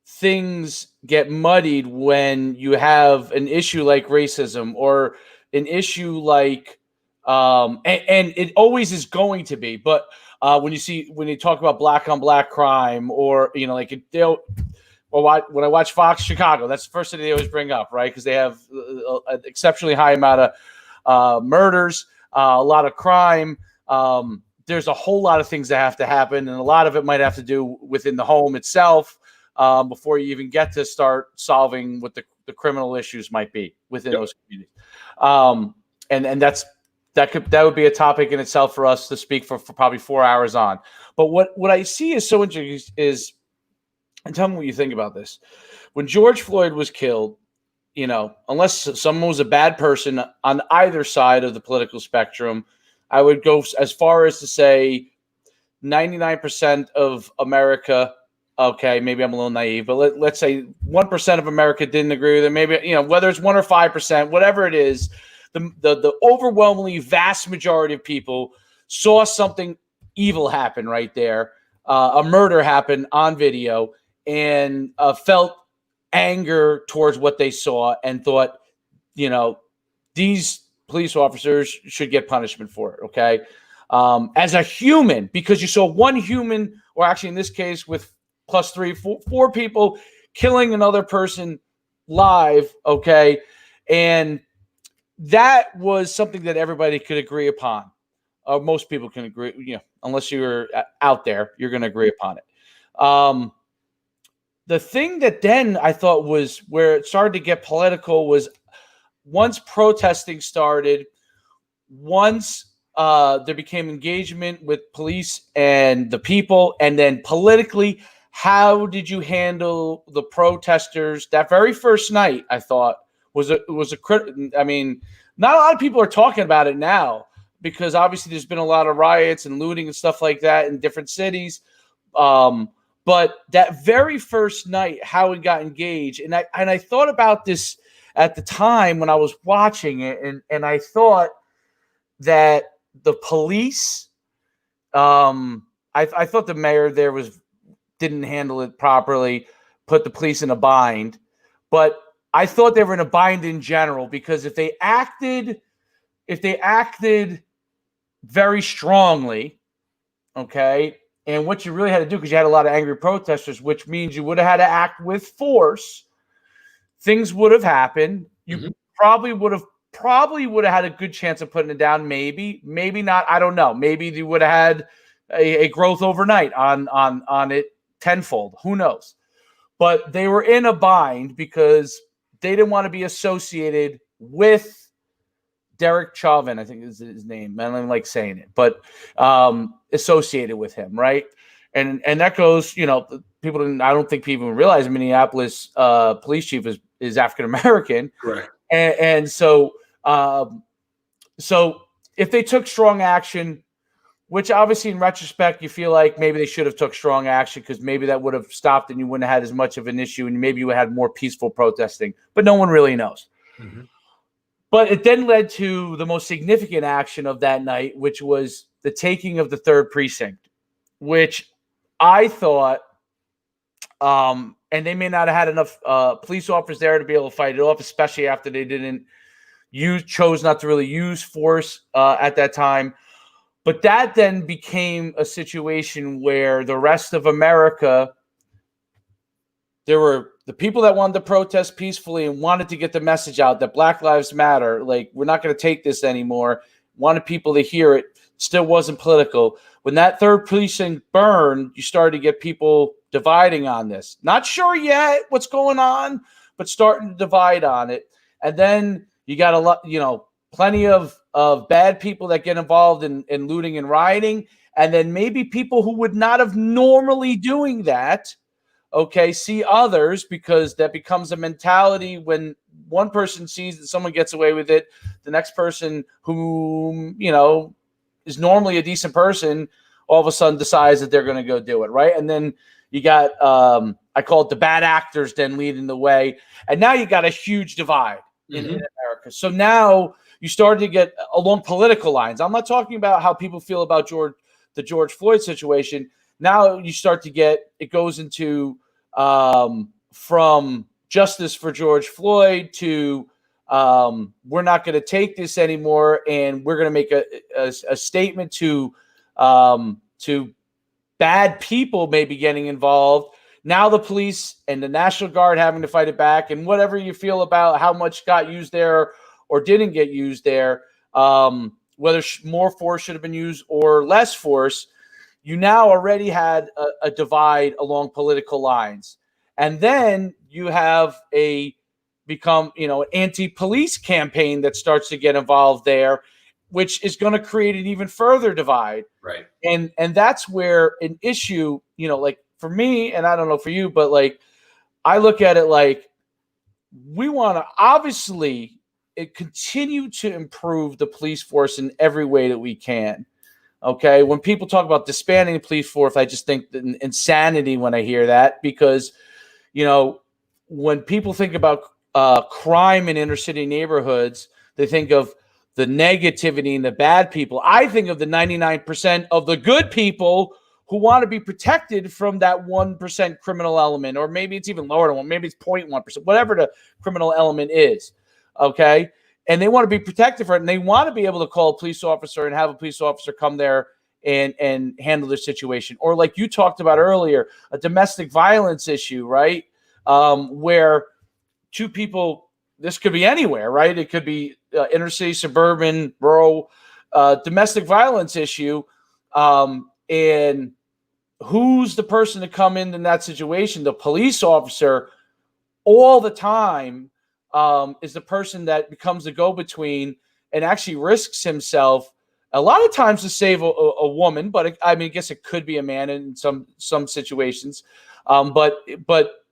things get muddied when you have an issue like racism or an issue like and it always is going to be, but when you talk about black on black crime or when I watch Fox Chicago, that's the first thing they always bring up, right? Because they have an exceptionally high amount of murders, a lot of crime. There's a whole lot of things that have to happen, and a lot of it might have to do within the home itself before you even get to start solving what the criminal issues might be within those communities. And that would be a topic in itself for us to speak for probably 4 hours on. But what I see is so interesting is, and tell me what you think about this. When George Floyd was killed, unless someone was a bad person on either side of the political spectrum, I would go as far as to say 99% of America, okay, maybe I'm a little naive, but let's say 1% of America didn't agree with it. Maybe, whether it's 1 or 5%, whatever it is, the overwhelmingly vast majority of people saw something evil happen right there, a murder happen on video, and felt anger towards what they saw and thought, these police officers should get punishment for it, okay? As a human, because you saw one human, or actually in this case with plus four people killing another person live, okay? And that was something that everybody could agree upon. Most people can agree, unless you're out there, you're going to agree upon it. The thing that then I thought was where it started to get political was once protesting started, once there became engagement with police and the people, and then politically, how did you handle the protesters that very first night? I thought was a crit. I mean, not a lot of people are talking about it now because obviously there's been a lot of riots and looting and stuff like that in different cities. But that very first night, how it got engaged, and I thought about this at the time when I was watching it, and I thought that the police, I thought the mayor there didn't handle it properly, put the police in a bind, but I thought they were in a bind in general because if they acted very strongly, okay. And what you really had to do, because you had a lot of angry protesters, which means you would have had to act with force, things would have happened. You probably would have had a good chance of putting it down. Maybe not. I don't know. Maybe you would have had a growth overnight on it tenfold. Who knows? But they were in a bind because they didn't want to be associated with Derek Chauvin, I think is his name. I don't like saying it, but associated with him, right? And that goes, people didn't. I don't think people even realize Minneapolis police chief is African American, Correct. and so so if they took strong action, which obviously in retrospect you feel like maybe they should have took strong action because maybe that would have stopped and you wouldn't have had as much of an issue and maybe you had more peaceful protesting, but no one really knows. Mm-hmm. But it then led to the most significant action of that night, which was the taking of the 3rd precinct, which I thought, and they may not have had enough police officers there to be able to fight it off, especially after they chose not to really use force at that time. But that then became a situation where the rest of America, there were the people that wanted to protest peacefully and wanted to get the message out that Black Lives Matter, like, we're not going to take this anymore, wanted people to hear it, still wasn't political. When that 3rd precinct burned, you started to get people dividing on this. Not sure yet what's going on, but starting to divide on it. And then you got a lot, plenty of bad people that get involved in looting and rioting. And then maybe people who would not have normally doing that, see others, because that becomes a mentality when one person sees that someone gets away with it, the next person who, is normally a decent person, all of a sudden decides that they're going to go do it, right? And then you got, I call it the bad actors then leading the way. And now you got a huge divide in America. So now you started to get along political lines. I'm not talking about how people feel about the George Floyd situation. Now you start to get, it goes into from justice for George Floyd to we're not going to take this anymore, and we're going to make a statement to bad people maybe getting involved. Now the police and the National Guard having to fight it back, and whatever you feel about how much got used there or didn't get used there, whether more force should have been used or less force, you now already had a divide along political lines. And then you have an anti-police campaign that starts to get involved there, which is going to create an even further divide. Right. And that's where an issue, like for me, and I don't know for you, but like, I look at it like we want to obviously continue to improve the police force in every way that we can. Okay. When people talk about disbanding the police force, I just think insanity when I hear that, because, when people think about crime in inner city neighborhoods, they think of the negativity and the bad people. I think of the 99% of the good people who want to be protected from that 1% criminal element, or maybe it's even lower than one, maybe it's 0.1%, whatever the criminal element is. Okay. And they want to be protected from it, and they want to be able to call a police officer and have a police officer come there and handle the situation. Or like you talked about earlier, a domestic violence issue, right? Where two people, this could be anywhere, right? It could be inner city, suburban, rural, domestic violence issue. And who's the person to come in that situation? The police officer all the time is the person that becomes the go-between and actually risks himself a lot of times to save a woman, but I guess it could be a man in some situations, but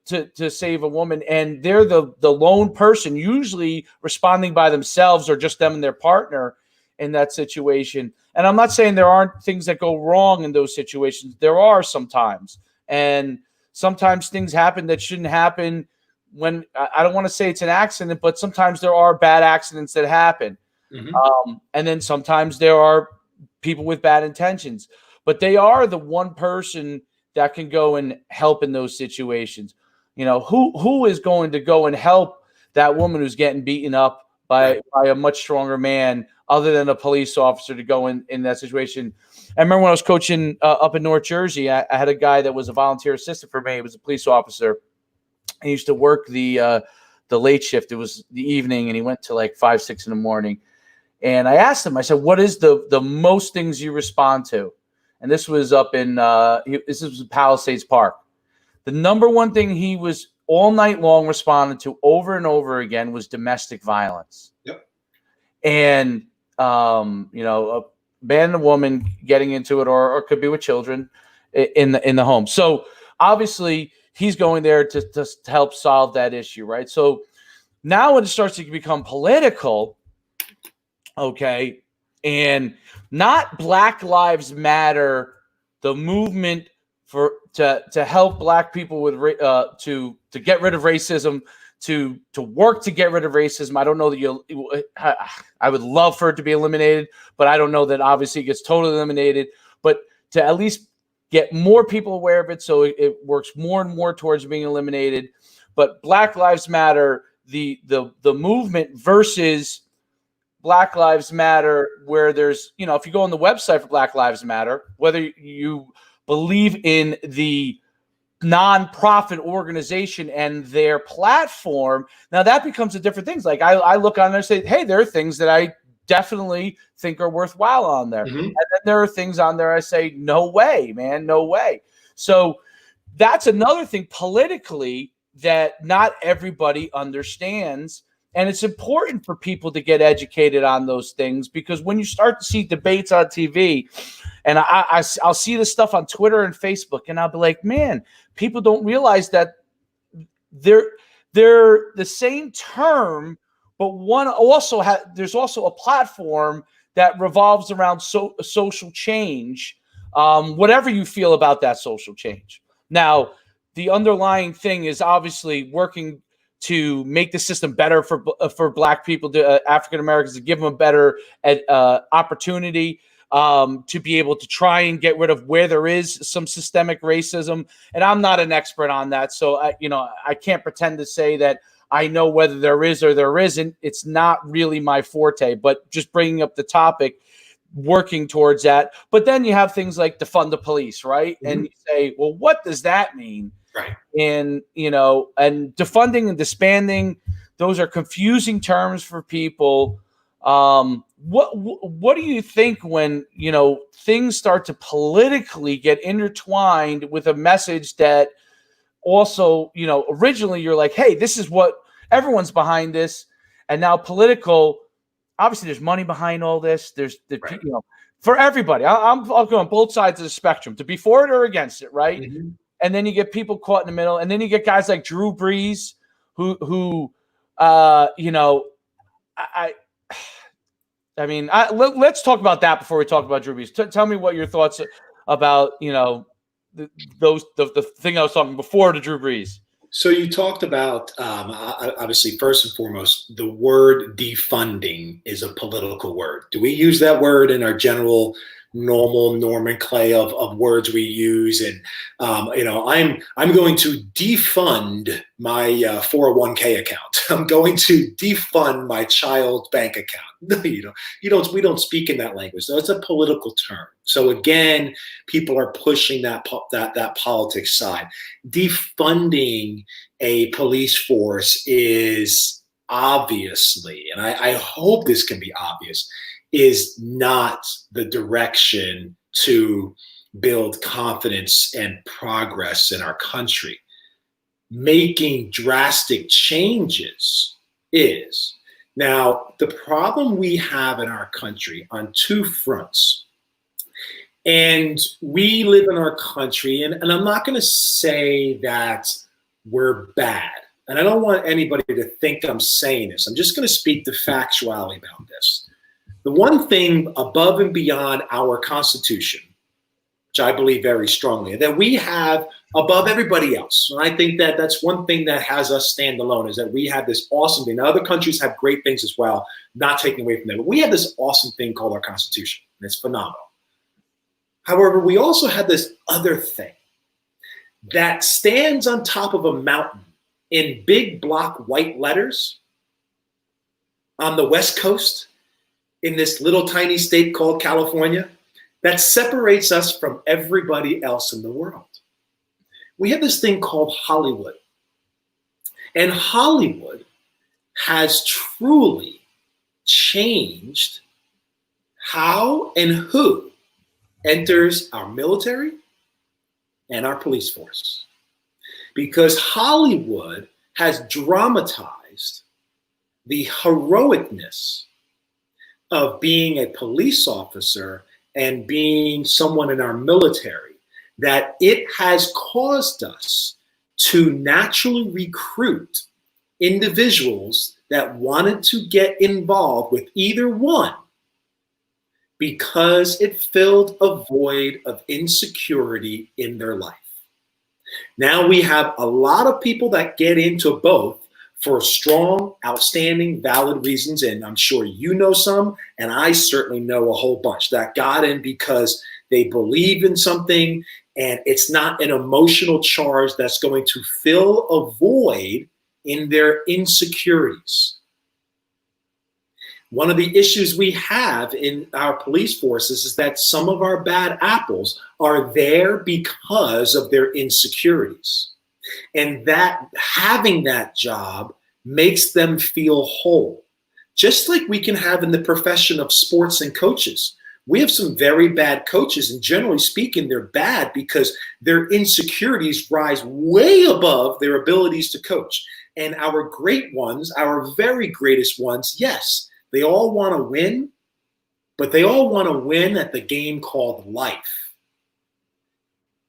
to save a woman, and they're the lone person usually responding by themselves or just them and their partner in that situation. And I'm not saying there aren't things that go wrong in those situations. There are sometimes, and sometimes things happen that shouldn't happen. When I don't want to say it's an accident, but sometimes there are bad accidents that happen. Mm-hmm. And then sometimes there are people with bad intentions, but they are the one person that can go and help in those situations. Who is going to go and help that woman who's getting beaten up by a much stronger man other than a police officer to go in that situation? I remember when I was coaching up in North Jersey, I had a guy that was a volunteer assistant for me. He was a police officer. He used to work the late shift. It was the evening, and he went to like 5, 6 in the morning. And I asked him, I said, what is the most things you respond to? And this was up in this was Palisades Park. The number one thing he was all night long responding to over and over again was domestic violence. Yep. and you know, a man and a woman getting into it, or it could be with children in the home. So obviously he's going there to help solve that issue, right? So now when it starts to become political, okay, and not Black Lives Matter, the movement to help Black people with to get rid of racism, to work to get rid of racism. I don't know that I would love for it to be eliminated, but I don't know that obviously it gets totally eliminated. But to at least get more people aware of it, so it works more and more towards being eliminated. But Black Lives Matter, the movement versus Black Lives Matter, where there's, you know, if you go on the website for Black Lives Matter, whether you believe in the nonprofit organization and their platform, now that becomes a different thing. Like I look on there and say, hey, there are things that I definitely think are worthwhile on there. Mm-hmm. And then there are things on there I say, no way, man, no way. So that's another thing politically that not everybody understands. And it's important for people to get educated on those things, because when you start to see debates on TV, and I'll see this stuff on Twitter and Facebook, and I'll be like, man, people don't realize that they're the same term, but one also there's also a platform that revolves around social change, whatever you feel about that social change. Now, the underlying thing is obviously working to make the system better for Black people, African Americans, to give them a better opportunity, to be able to try and get rid of where there is some systemic racism. And I'm not an expert on that, so I can't pretend to say that I know whether there is or there isn't. It's not really my forte, but just bringing up the topic, working towards that. But then you have things like defund the police, right? Mm-hmm. And you say, well, what does that mean? Right. And, and defunding and disbanding, those are confusing terms for people. What do you think when, things start to politically get intertwined with a message that also, originally you're like, hey, this is what everyone's behind this. And now political, obviously there's money behind all this. There's right. For everybody, I'll go on both sides of the spectrum to be for it or against it. Right. Mm-hmm. And then you get people caught in the middle, and then you get guys like Drew Brees, who let's talk about that before we talk about Drew Brees. Tell me what your thoughts about, the thing I was talking before to Drew Brees. So you talked about, obviously, first and foremost, the word defunding is a political word. Do we use that word in our general normal nomenclature of words we use? And I'm going to defund my 401k account. I'm going to defund my child's bank account. No, we don't speak in that language. So it's a political term. So again, people are pushing that politics side. Defunding a police force is obviously, and I hope this can be obvious, is not the direction to build confidence and progress in our country. Making drastic changes is. Now, the problem we have in our country on two fronts, and we live in our country, and I'm not going to say that we're bad, and I don't want anybody to think I'm saying this. I'm just going to speak the factuality about this. The one thing above and beyond our Constitution, which I believe very strongly, that we have above everybody else, and I think that that's one thing that has us stand alone, is that we have this awesome thing. Now, other countries have great things as well, not taking away from them, but we have this awesome thing called our Constitution, and it's phenomenal. However, we also have this other thing that stands on top of a mountain in big block white letters on the West Coast, in this little tiny state called California, that separates us from everybody else in the world. We have this thing called Hollywood. And Hollywood has truly changed how and who enters our military and our police force. Because Hollywood has dramatized the heroicness of being a police officer and being someone in our military that it has caused us to naturally recruit individuals that wanted to get involved with either one because it filled a void of insecurity in their life. Now we have a lot of people that get into both for strong, outstanding, valid reasons, and I'm sure you know some, and I certainly know a whole bunch that got in because they believe in something, and it's not an emotional charge that's going to fill a void in their insecurities. One of the issues we have in our police forces is that some of our bad apples are there because of their insecurities. And that having that job makes them feel whole. Just like we can have in the profession of sports and coaches. We have some very bad coaches, and generally speaking, they're bad because their insecurities rise way above their abilities to coach. And our great ones, our very greatest ones, yes, they all want to win, but they all want to win at the game called life.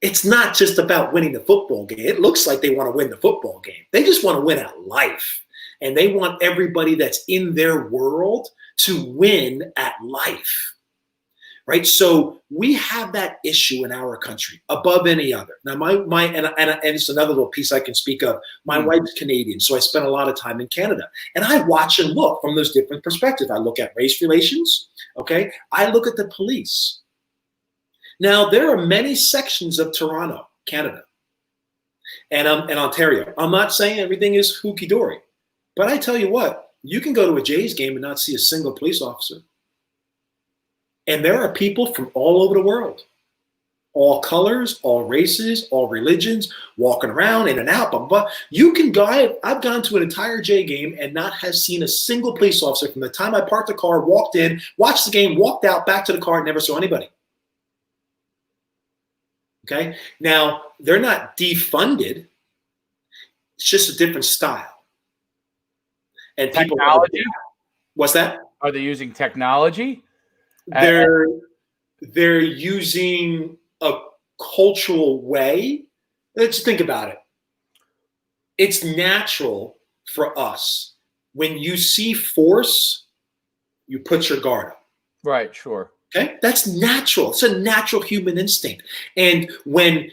It's not just about winning the football game. It looks like they want to win the football game. They just want to win at life. And they want everybody that's in their world to win at life. Right? So we have that issue in our country above any other. Now, and it's another little piece I can speak of. My wife's Canadian, so I spent a lot of time in Canada. And I watch and look from those different perspectives. I look at race relations, okay? I look at the police. Now, there are many sections of Toronto, Canada, and Ontario. I'm not saying everything is hooky-dory, but I tell you what, you can go to a Jays game and not see a single police officer. And there are people from all over the world, all colors, all races, all religions, walking around in and out. But you can go. I've gone to an entire Jay game and not have seen a single police officer from the time I parked the car, walked in, watched the game, walked out, back to the car, and never saw anybody. Okay. Now they're not defunded. It's just a different style. And people. Technology? What's that? Are they using technology? They're using a cultural way. Let's think about it. It's natural for us. When you see force, you put your guard up. Right, sure. Okay? That's natural. It's a natural human instinct. And when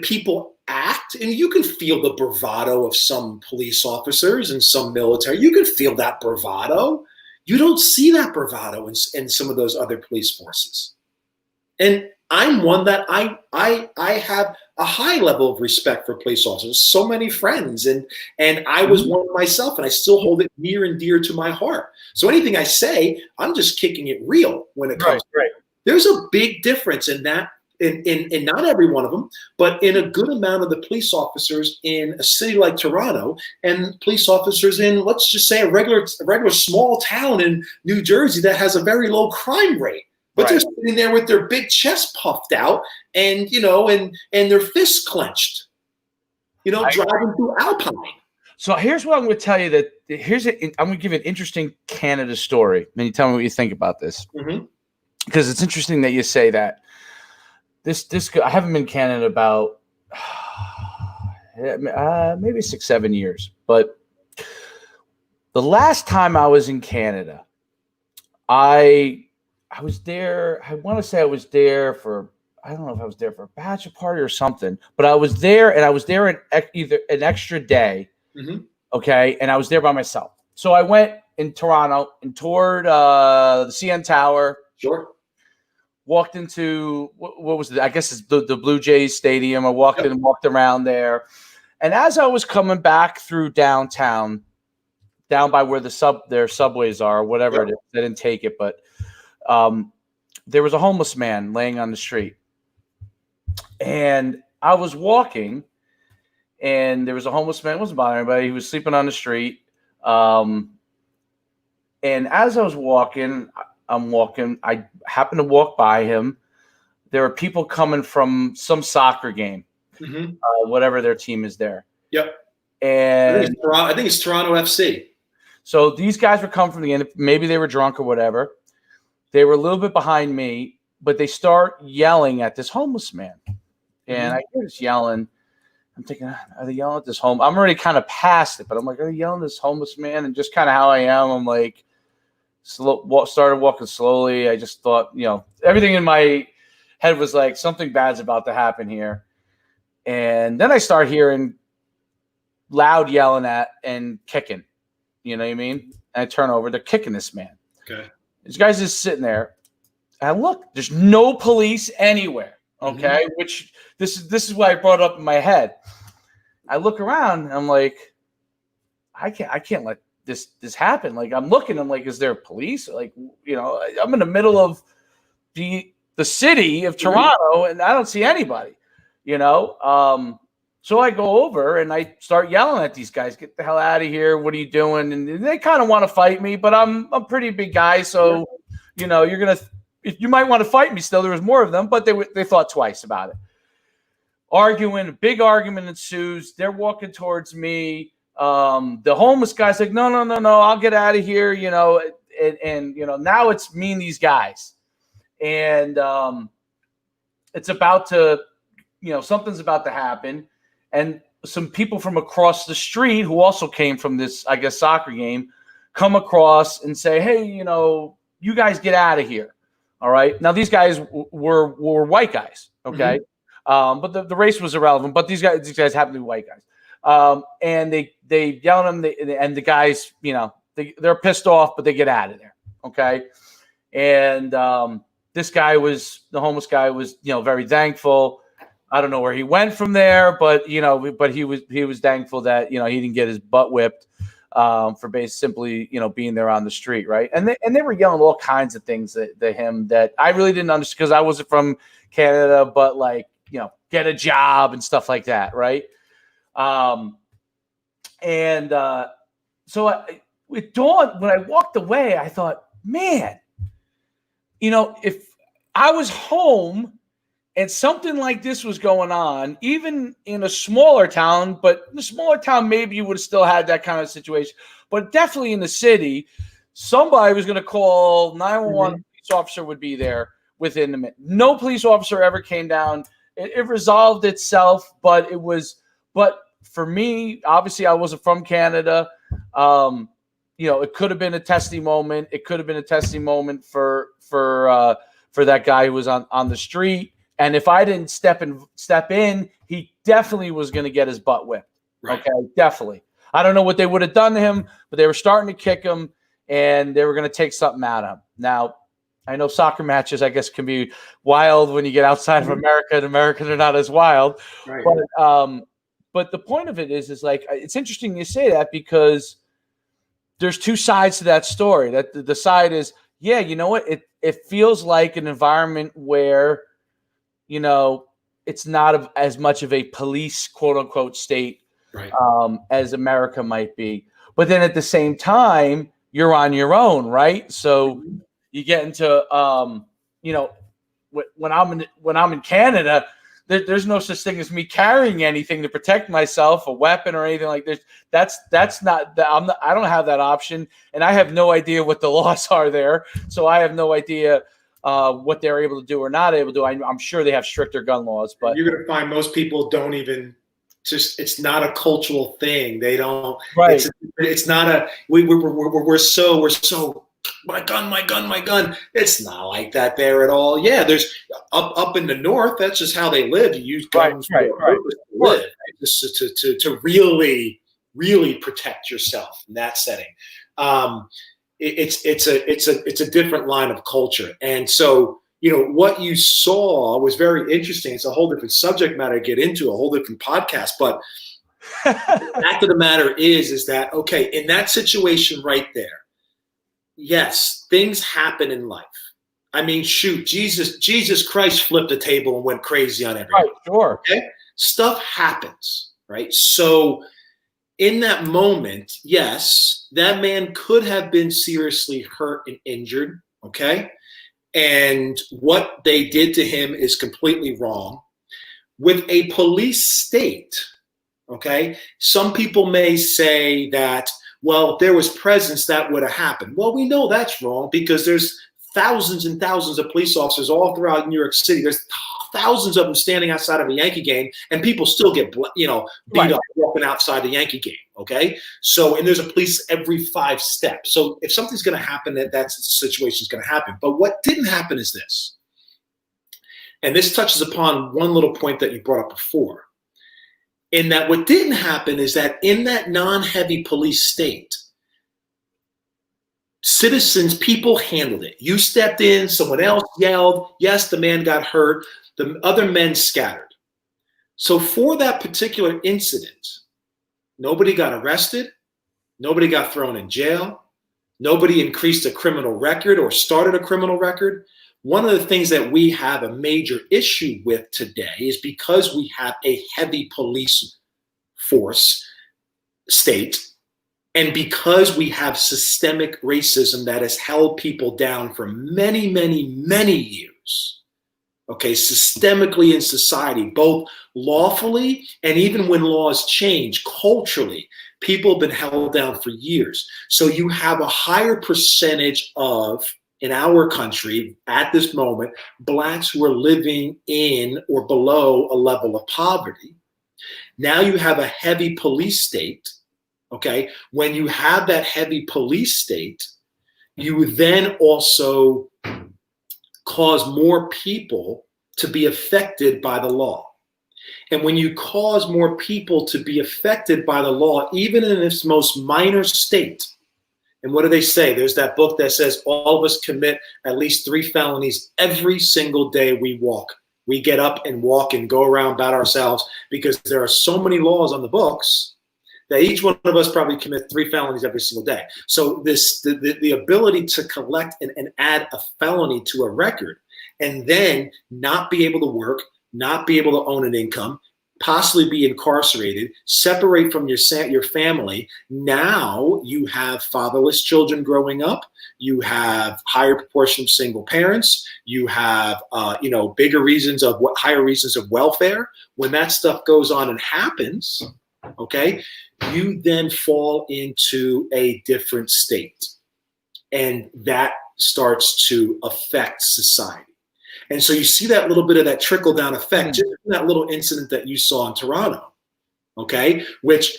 people act, and you can feel the bravado of some police officers and some military, you can feel that bravado. You don't see that bravado in some of those other police forces. And I'm one that I have a high level of respect for police officers. So many friends, and I was one myself, and I still hold it near and dear to my heart. So anything I say, I'm just kicking it real when it comes. Right. There's a big difference in that. In not every one of them, but in a good amount of the police officers in a city like Toronto and police officers in, let's just say, a regular small town in New Jersey that has a very low crime rate. But they're sitting there with their big chest puffed out and, and their fists clenched, driving through Alpine. So here's what I'm going to tell you that I'm going to give you an interesting Canada story. And you tell me what you think about this. Because it's interesting that you say that. This I haven't been in Canada about maybe 6-7 years, but the last time I was in Canada, I was there. I want to say I was there for, I don't know if I was there for a bachelor party or something, but I was there, and I was there either an extra day, okay, and I was there by myself. So I went in Toronto and toured the CN Tower. Sure. Walked into what was it? I guess it's the Blue Jays Stadium. I walked in and walked around there, and as I was coming back through downtown, down by where their subways are, whatever it is, they didn't take it, but there was a homeless man laying on the street, and I was walking, and there was a homeless man. It wasn't bothering anybody. He was sleeping on the street, and as I was walking. I happened to walk by him. There are people coming from some soccer game, whatever their team is there. Yep. And I think it's Toronto FC. So these guys were coming from the end. Maybe they were drunk or whatever. They were a little bit behind me, but they start yelling at this homeless man. And I hear this yelling. I'm thinking, are they yelling at this home? I'm already kind of past it, but I'm like, are they yelling at this homeless man? And just kind of how I am, I'm like, started walking slowly. I just thought, everything in my head was like, something bad's about to happen here. And then I start hearing loud yelling at and kicking. You know what I mean? And I turn over, they're kicking this man. Okay. This guy's just sitting there. And look, there's no police anywhere. Okay. Which this is why I brought it up in my head. I look around and I'm like, I can't let this happen. Like I'm looking, I'm like, is there police? Like, I'm in the middle of the city of Toronto and I don't see anybody, So I go over and I start yelling at these guys, get the hell out of here. What are you doing? And they kind of want to fight me, but I'm a pretty big guy. So, you might want to fight me still. There was more of them, but they thought twice about it. Arguing, a big argument ensues. They're walking towards me. The homeless guy's like, no, I'll get out of here. And now it's me and these guys. And it's about to, something's about to happen. And some people from across the street who also came from this, I guess, soccer game come across and say, hey, you guys get out of here. All right. Now, these guys were white guys. Okay. But the race was irrelevant. But these guys happen to be white guys. And they yell at them. And the guys, they're pissed off, but they get out of there. Okay. And this guy the homeless guy was, very thankful. I don't know where he went from there, but he was thankful that he didn't get his butt whipped for simply being there on the street, right? And they were yelling all kinds of things at him that I really didn't understand because I wasn't from Canada, but like get a job and stuff like that, right? So it dawned when I walked away. I thought, man, if I was home and something like this was going on, even in a smaller town, but in a smaller town, maybe you would have still had that kind of situation. But definitely in the city, somebody was going to call 911. Police officer would be there within a minute. No police officer ever came down. It resolved itself, but for me, obviously, I wasn't from Canada. It could have been a testing moment. It could have been a testing moment for that guy who was on the street. And if I didn't step in, he definitely was going to get his butt whipped. Right. Okay, definitely. I don't know what they would have done to him, but they were starting to kick him, and they were going to take something out of him. Now, I know soccer matches, I guess, can be wild when you get outside of America. In America, they're not as wild. Right. But the point of it is like it's interesting you say that because there's two sides to that story. That the side is, yeah, you know what? It feels like an environment where it's not as much of a police, quote unquote, state right. As America might be. But then at the same time, you're on your own, right? So you get into, when I'm in Canada, there's no such thing as me carrying anything to protect myself, a weapon or anything like this. That's not. I don't have that option, and I have no idea what the laws are there. So I have no idea. What they're able to do or not able to do. I'm sure they have stricter gun laws, but you're going to find most people don't even it's not a cultural thing. They don't, right. It's not we're so my gun. It's not like that there at all. Yeah. There's up in the North. That's just how they live. You use guns right. to live, just to really, really protect yourself in that setting. It's a different line of culture. And so, what you saw was very interesting. It's a whole different subject matter to get into, a whole different podcast. But the fact of the matter is that, okay, in that situation right there, yes, things happen in life. I mean, shoot, Jesus Christ flipped the table and went crazy on everyone. Right, sure. Okay? Stuff happens, right? So in that moment, yes, that man could have been seriously hurt and injured, okay? And what they did to him is completely wrong. With a police state, okay, some people may say that, well, if there was presence, that would have happened. Well, we know that's wrong because there's thousands and thousands of police officers all throughout New York City. There's thousands of them standing outside of a Yankee game, and people still get, beat up walking outside the Yankee game. Okay. So, and there's a police every 5 steps. So if something's going to happen, that's the situation is going to happen. But what didn't happen is this, and this touches upon one little point that you brought up before, in that what didn't happen is that in that non-heavy police state, citizens, people handled it. You stepped in, someone else yelled. Yes, the man got hurt. The other men scattered. So for that particular incident, nobody got arrested. Nobody got thrown in jail. Nobody increased a criminal record or started a criminal record. One of the things that we have a major issue with today is because we have a heavy police force state, and because we have systemic racism that has held people down for many, many, many years, okay, systemically in society, both lawfully and even when laws change culturally, people have been held down for years. So you have a higher percentage of, in our country at this moment, blacks who are living in or below a level of poverty. Now you have a heavy police state. Okay, when you have that heavy police state, you then also cause more people to be affected by the law. And when you cause more people to be affected by the law, even in its most minor state, and what do they say? There's that book that says all of us commit at least 3 felonies every single day we walk. We get up and walk and go around about ourselves because there are so many laws on the books that each one of us probably commit 3 felonies every single day. So the ability to collect and add a felony to a record and then not be able to work, not be able to own an income, possibly be incarcerated, separate from your family. Now you have fatherless children growing up. You have higher proportion of single parents. You have higher reasons of welfare. When that stuff goes on and happens, okay, you then fall into a different state, and that starts to affect society. And so you see that little bit of that trickle down effect, just that little incident that you saw in Toronto, okay, which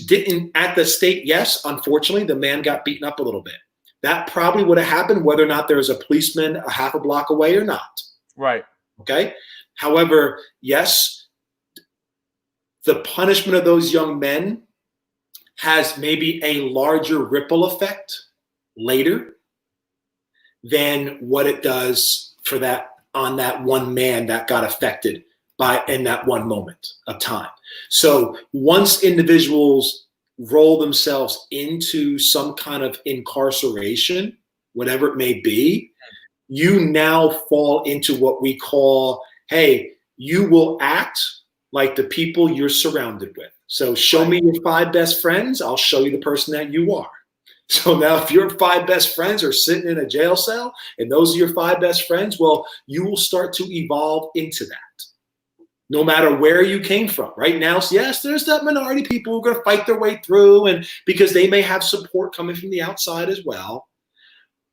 didn't at the state. Yes, unfortunately, the man got beaten up a little bit. That probably would have happened whether or not there was a policeman a half a block away or not. Right. Okay. However, yes, the punishment of those young men has maybe a larger ripple effect later than what it does for that on that one man that got affected by in that one moment of time. So once individuals roll themselves into some kind of incarceration, whatever it may be, you now fall into what we call, hey, you will act like the people you're surrounded with. So show me your 5 best friends, I'll show you the person that you are. So now if your 5 best friends are sitting in a jail cell and those are your 5 best friends, well, you will start to evolve into that. No matter where you came from. Right now, yes, there's that minority people who are going to fight their way through, and because they may have support coming from the outside as well.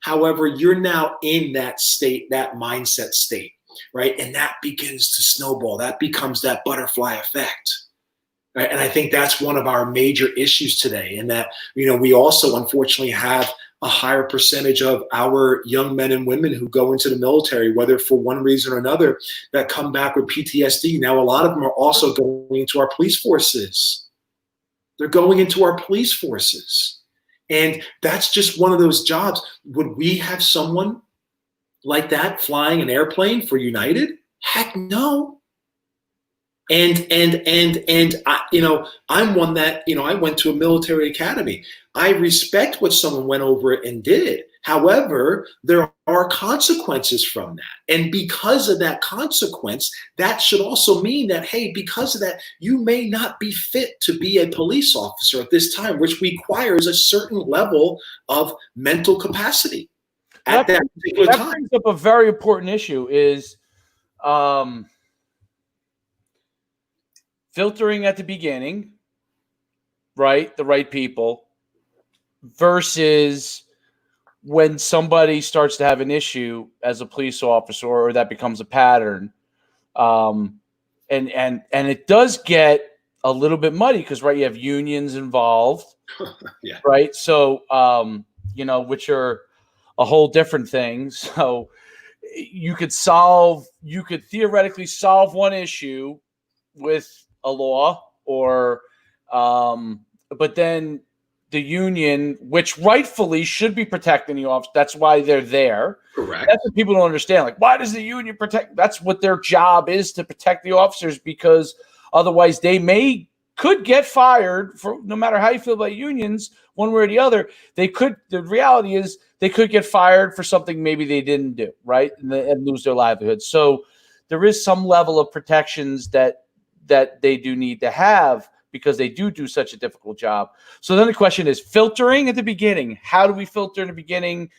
However, you're now in that state, that mindset state, right? And that begins to snowball. That becomes that butterfly effect. Right? And I think that's one of our major issues today. And that, we also unfortunately have a higher percentage of our young men and women who go into the military, whether for one reason or another, that come back with PTSD. Now, a lot of them are also going into our police forces. They're going into our police forces. And that's just one of those jobs. Would we have someone like that flying an airplane for United? Heck no. And I, I'm one that, I went to a military academy. I respect what someone went over and did. However, there are consequences from that. And because of that consequence, that should also mean that, hey, because of that, you may not be fit to be a police officer at this time, which requires a certain level of mental capacity at that particular time. That brings up a very important issue is filtering at the beginning, right? The right people. versus when somebody starts to have an issue as a police officer, or that becomes a pattern. And it does get a little bit muddy because, right, you have unions involved, Yeah. right? So, which are a whole different thing. So you could theoretically solve one issue with a law, or, but then the union, which rightfully should be protecting the officer, that's why they're there. Correct. That's what people don't understand. Like, why does the union protect? That's what their job is, to protect the officers, because otherwise they could get fired for, no matter how you feel about unions, one way or the other. The reality is they could get fired for something maybe they didn't do, right? And lose their livelihood. So there is some level of protections that they do need to have, because they do such a difficult job. So then the question is filtering at the beginning. How do we filter in the beginning?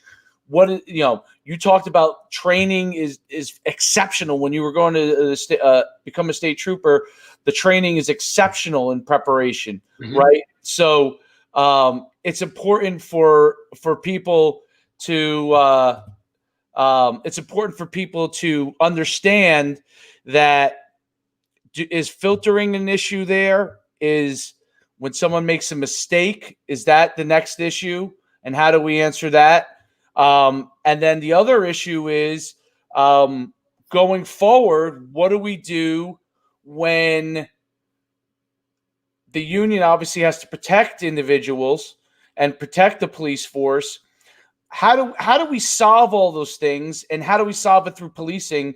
You talked about training is exceptional. When you were going to become a state trooper, the training is exceptional in preparation, right? So it's important for people to understand that. Is filtering an issue there? Is when someone makes a mistake, is that the next issue? And how do we answer that? And then the other issue is, going forward, what do we do when the union obviously has to protect individuals and protect the police force? How do we solve all those things, and how do we solve it through policing?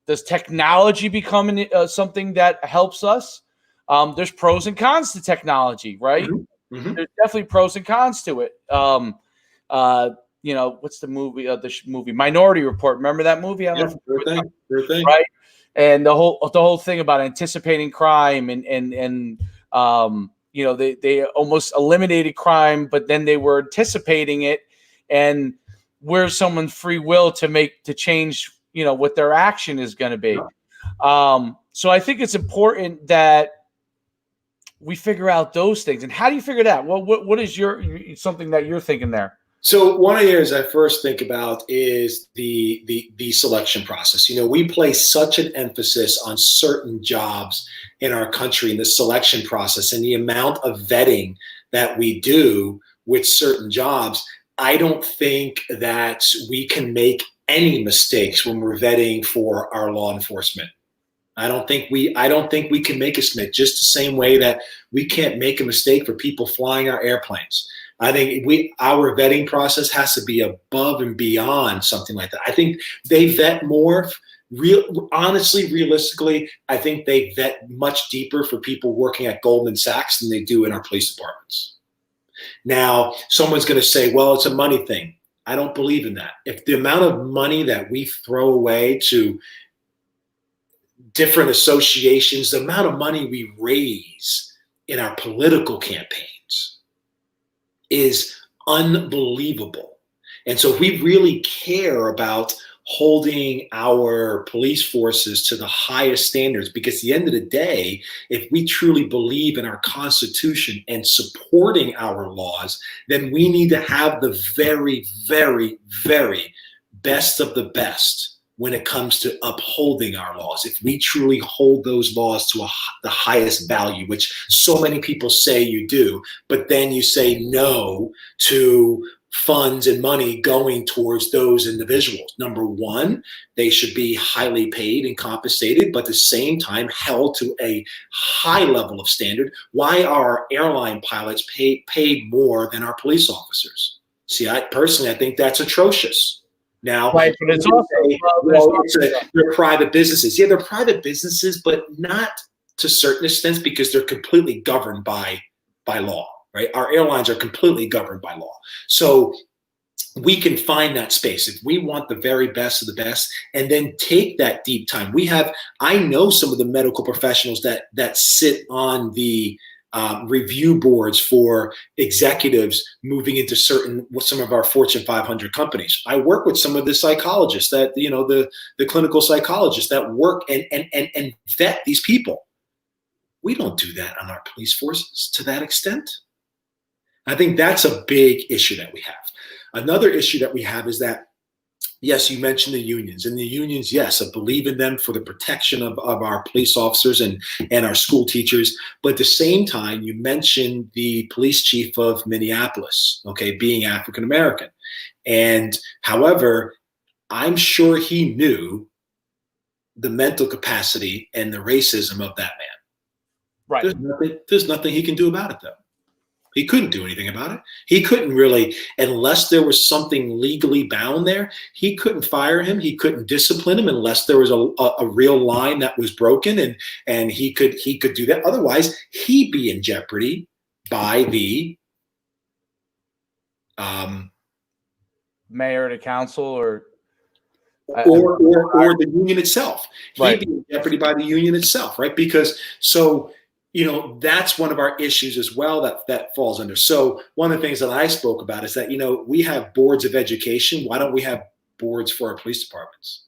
Does technology become something that helps us? There's pros and cons to technology, right? There's definitely pros and cons to it. What's the movie Minority Report? Remember that movie? I don't know. Sure thing. Right? And the whole thing about anticipating crime, and they almost eliminated crime, but then they were anticipating it, and where's someone's free will to change what their action is going to be. So I think it's important that we figure out those things. And how do you figure that? Well, what is something that you're thinking there? So one of the areas I first think about is the selection process. We place such an emphasis on certain jobs in our country in the selection process, and the amount of vetting that we do with certain jobs. I don't think that we can make any mistakes when we're vetting for our law enforcement. I don't think we can make a mistake, just the same way that we can't make a mistake for people flying our airplanes. I think our vetting process has to be above and beyond something like that. I think they vet more. Realistically, I think they vet much deeper for people working at Goldman Sachs than they do in our police departments. Now, someone's going to say, well, it's a money thing. I don't believe in that. If the amount of money that we throw away to different associations, the amount of money we raise in our political campaigns is unbelievable. And so if we really care about holding our police forces to the highest standards, because at the end of the day, if we truly believe in our Constitution and supporting our laws, then we need to have the very, very, very best of the best when it comes to upholding our laws. If we truly hold those laws to the highest value, which so many people say you do, but then you say no to funds and money going towards those individuals. Number one, they should be highly paid and compensated, but at the same time held to a high level of standard. Why are airline pilots paid more than our police officers? See, I think that's atrocious. Now, right, but it's they're private businesses. Yeah, they're private businesses, but not to certain extents, because they're completely governed by law. Right? Our airlines are completely governed by law. So we can find that space if we want the very best of the best, and then take that deep time. I know some of the medical professionals that sit on the review boards for executives moving into some of our Fortune 500 companies. I work with some of the psychologists that, the clinical psychologists that work and vet these people. We don't do that on our police forces to that extent. I think that's a big issue that we have. Another issue that we have is that, yes, you mentioned the unions, and the unions, yes, I believe in them for the protection of our police officers and our school teachers. But at the same time, you mentioned the police chief of Minneapolis, okay, being African American. And however, I'm sure he knew the mental capacity and the racism of that man. Right. There's nothing he can do about it, though. He couldn't do anything about it. He couldn't really, unless there was something legally bound there, he couldn't fire him. He couldn't discipline him unless there was a real line that was broken, and he could do that. Otherwise, he'd be in jeopardy by the mayor to council or the union itself. Right. He'd be in jeopardy by the union itself, right? Because so, that's one of our issues as well that falls under. So one of the things that I spoke about is that, we have boards of education. Why don't we have boards for our police departments?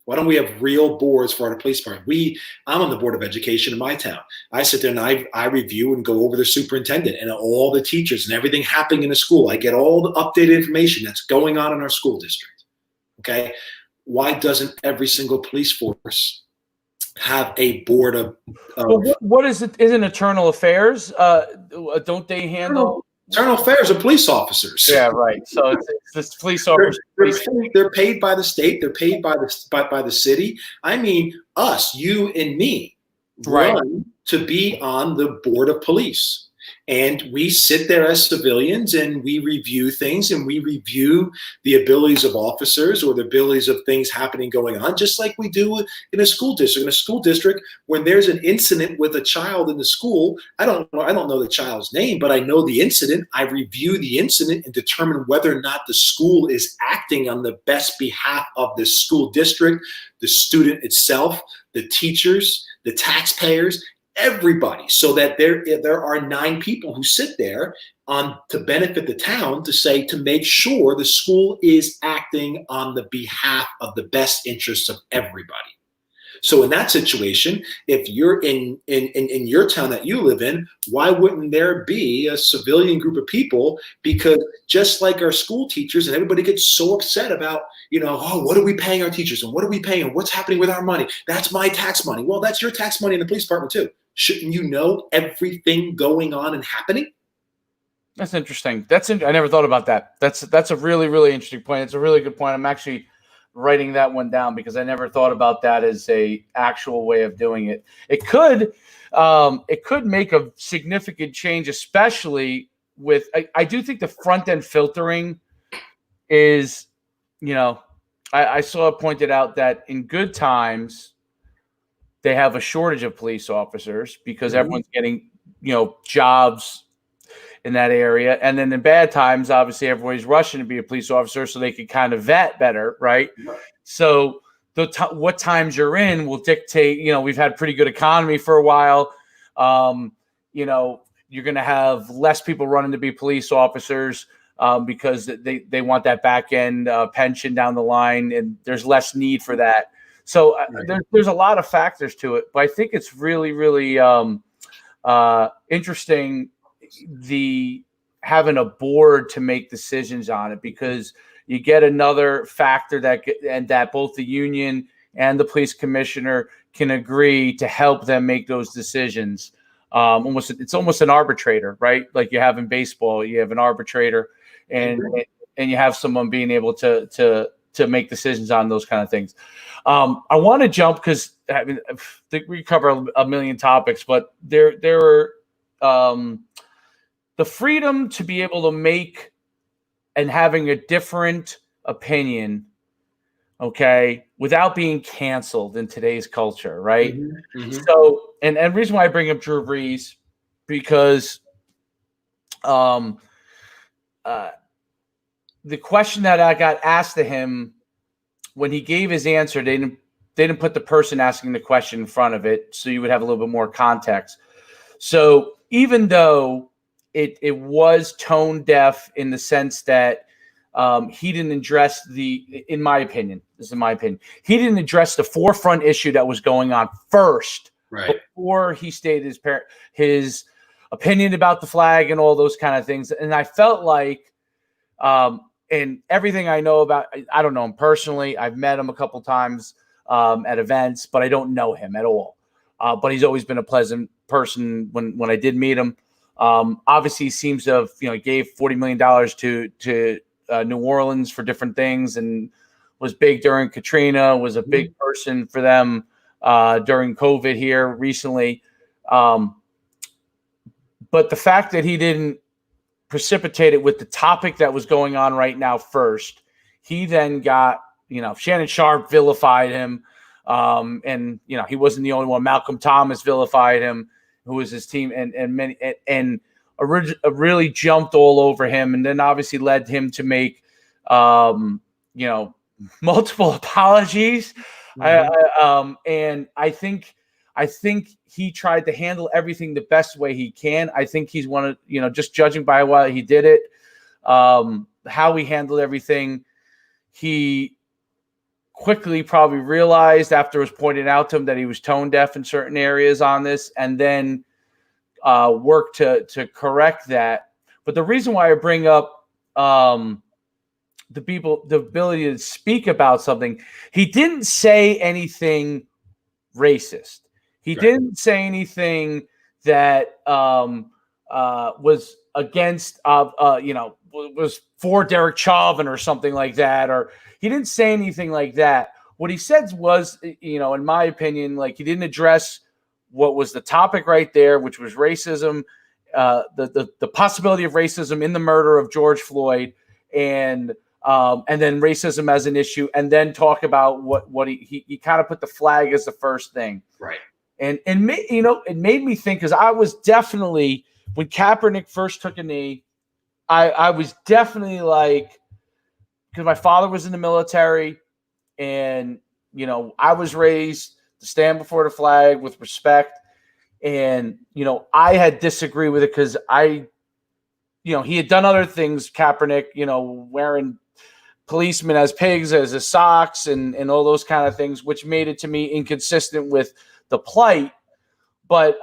Why don't we have real boards for our police department? I'm on the board of education in my town. I sit there and I review and go over the superintendent and all the teachers and everything happening in the school. I get all the updated information that's going on in our school district. Okay. Why doesn't every single police force have a board of what is it? Isn't internal affairs? Don't they handle internal affairs of police officers? Yeah, right. So it's this police officers. They're paid by the state. They're paid by the city. I mean, us, you and me, right, run to be on the board of police. And we sit there as civilians and we review things and we review the abilities of officers or the abilities of things happening going on, just like we do in a school district. In a school district, when there's an incident with a child in the school, I don't know the child's name, but I know the incident. I review the incident and determine whether or not the school is acting on the best behalf of the school district, the student itself, the teachers, the taxpayers, everybody, so that there are 9 people who sit there to benefit the town to make sure the school is acting on the behalf of the best interests of everybody. So in that situation, if you're in your town that you live in, why wouldn't there be a civilian group of people? Because just like our school teachers, and everybody gets so upset about, what are we paying our teachers and what are we paying and what's happening with our money? That's my tax money. Well, that's your tax money in the police department too. Shouldn't you know everything going on and happening? That's interesting. I never thought about that. That's a really, really interesting point. It's a really good point. I'm actually writing that one down because I never thought about that as a actual way of doing it. It could make a significant change, especially with, I do think the front end filtering is, I saw it pointed out that in good times, they have a shortage of police officers because everyone's getting, jobs in that area. And then in bad times, obviously everybody's rushing to be a police officer so they can kind of vet better. Right. So what times you're in will dictate, we've had pretty good economy for a while. You're going to have less people running to be police officers because they want that back end pension down the line, and there's less need for that. So there's a lot of factors to it, but I think it's really, really interesting having a board to make decisions on it, because you get another factor that both the union and the police commissioner can agree to help them make those decisions. It's almost an arbitrator, right? Like you have in baseball, you have an arbitrator, and you have someone being able to make decisions on those kind of things. I want to jump because I think we cover a million topics, but there are the freedom to be able to make and having a different opinion, okay, without being canceled in today's culture, right? So, and the reason why I bring up Drew Brees, because the question that I got asked to him, when he gave his answer, they didn't put the person asking the question in front of it, so you would have a little bit more context. So even though it was tone deaf in the sense that he didn't address in my opinion, he didn't address the forefront issue that was going on first, right, before he stated his opinion about the flag and all those kind of things. And I felt like, and everything I know about, I don't know him personally. I've met him a couple times at events, but I don't know him at all. But he's always been a pleasant person when I did meet him. Obviously, he seems to have, he gave $40 million to New Orleans for different things, and was big during Katrina, was a big person for them during COVID here recently. But the fact that he didn't precipitate it with the topic that was going on right now first, he then got, Shannon Sharpe vilified him. And he wasn't the only one. Malcolm Thomas vilified him, who was his team, and many, and really jumped all over him, and then obviously led him to make multiple apologies. And I think he tried to handle everything the best way he can. I think he's one of, just judging by why he did it, how he handled everything, he quickly probably realized after it was pointed out to him that he was tone deaf in certain areas on this, and then worked to correct that. But the reason why I bring up the ability to speak about something, he didn't say anything racist. He didn't say anything that was against, was for Derek Chauvin or something like that, or he didn't say anything like that. What he said was, in my opinion, like, he didn't address what was the topic right there, which was racism, the possibility of racism in the murder of George Floyd, and then racism as an issue, and then talk about what he kind of put the flag as the first thing. Right. And it made me think, because I was definitely, when Kaepernick first took a knee, I was definitely like, because my father was in the military, and, I was raised to stand before the flag with respect. And, I had disagreed with it because he had done other things, Kaepernick, wearing policemen as pigs, as his socks, and all those kind of things, which made it to me inconsistent with the plight. But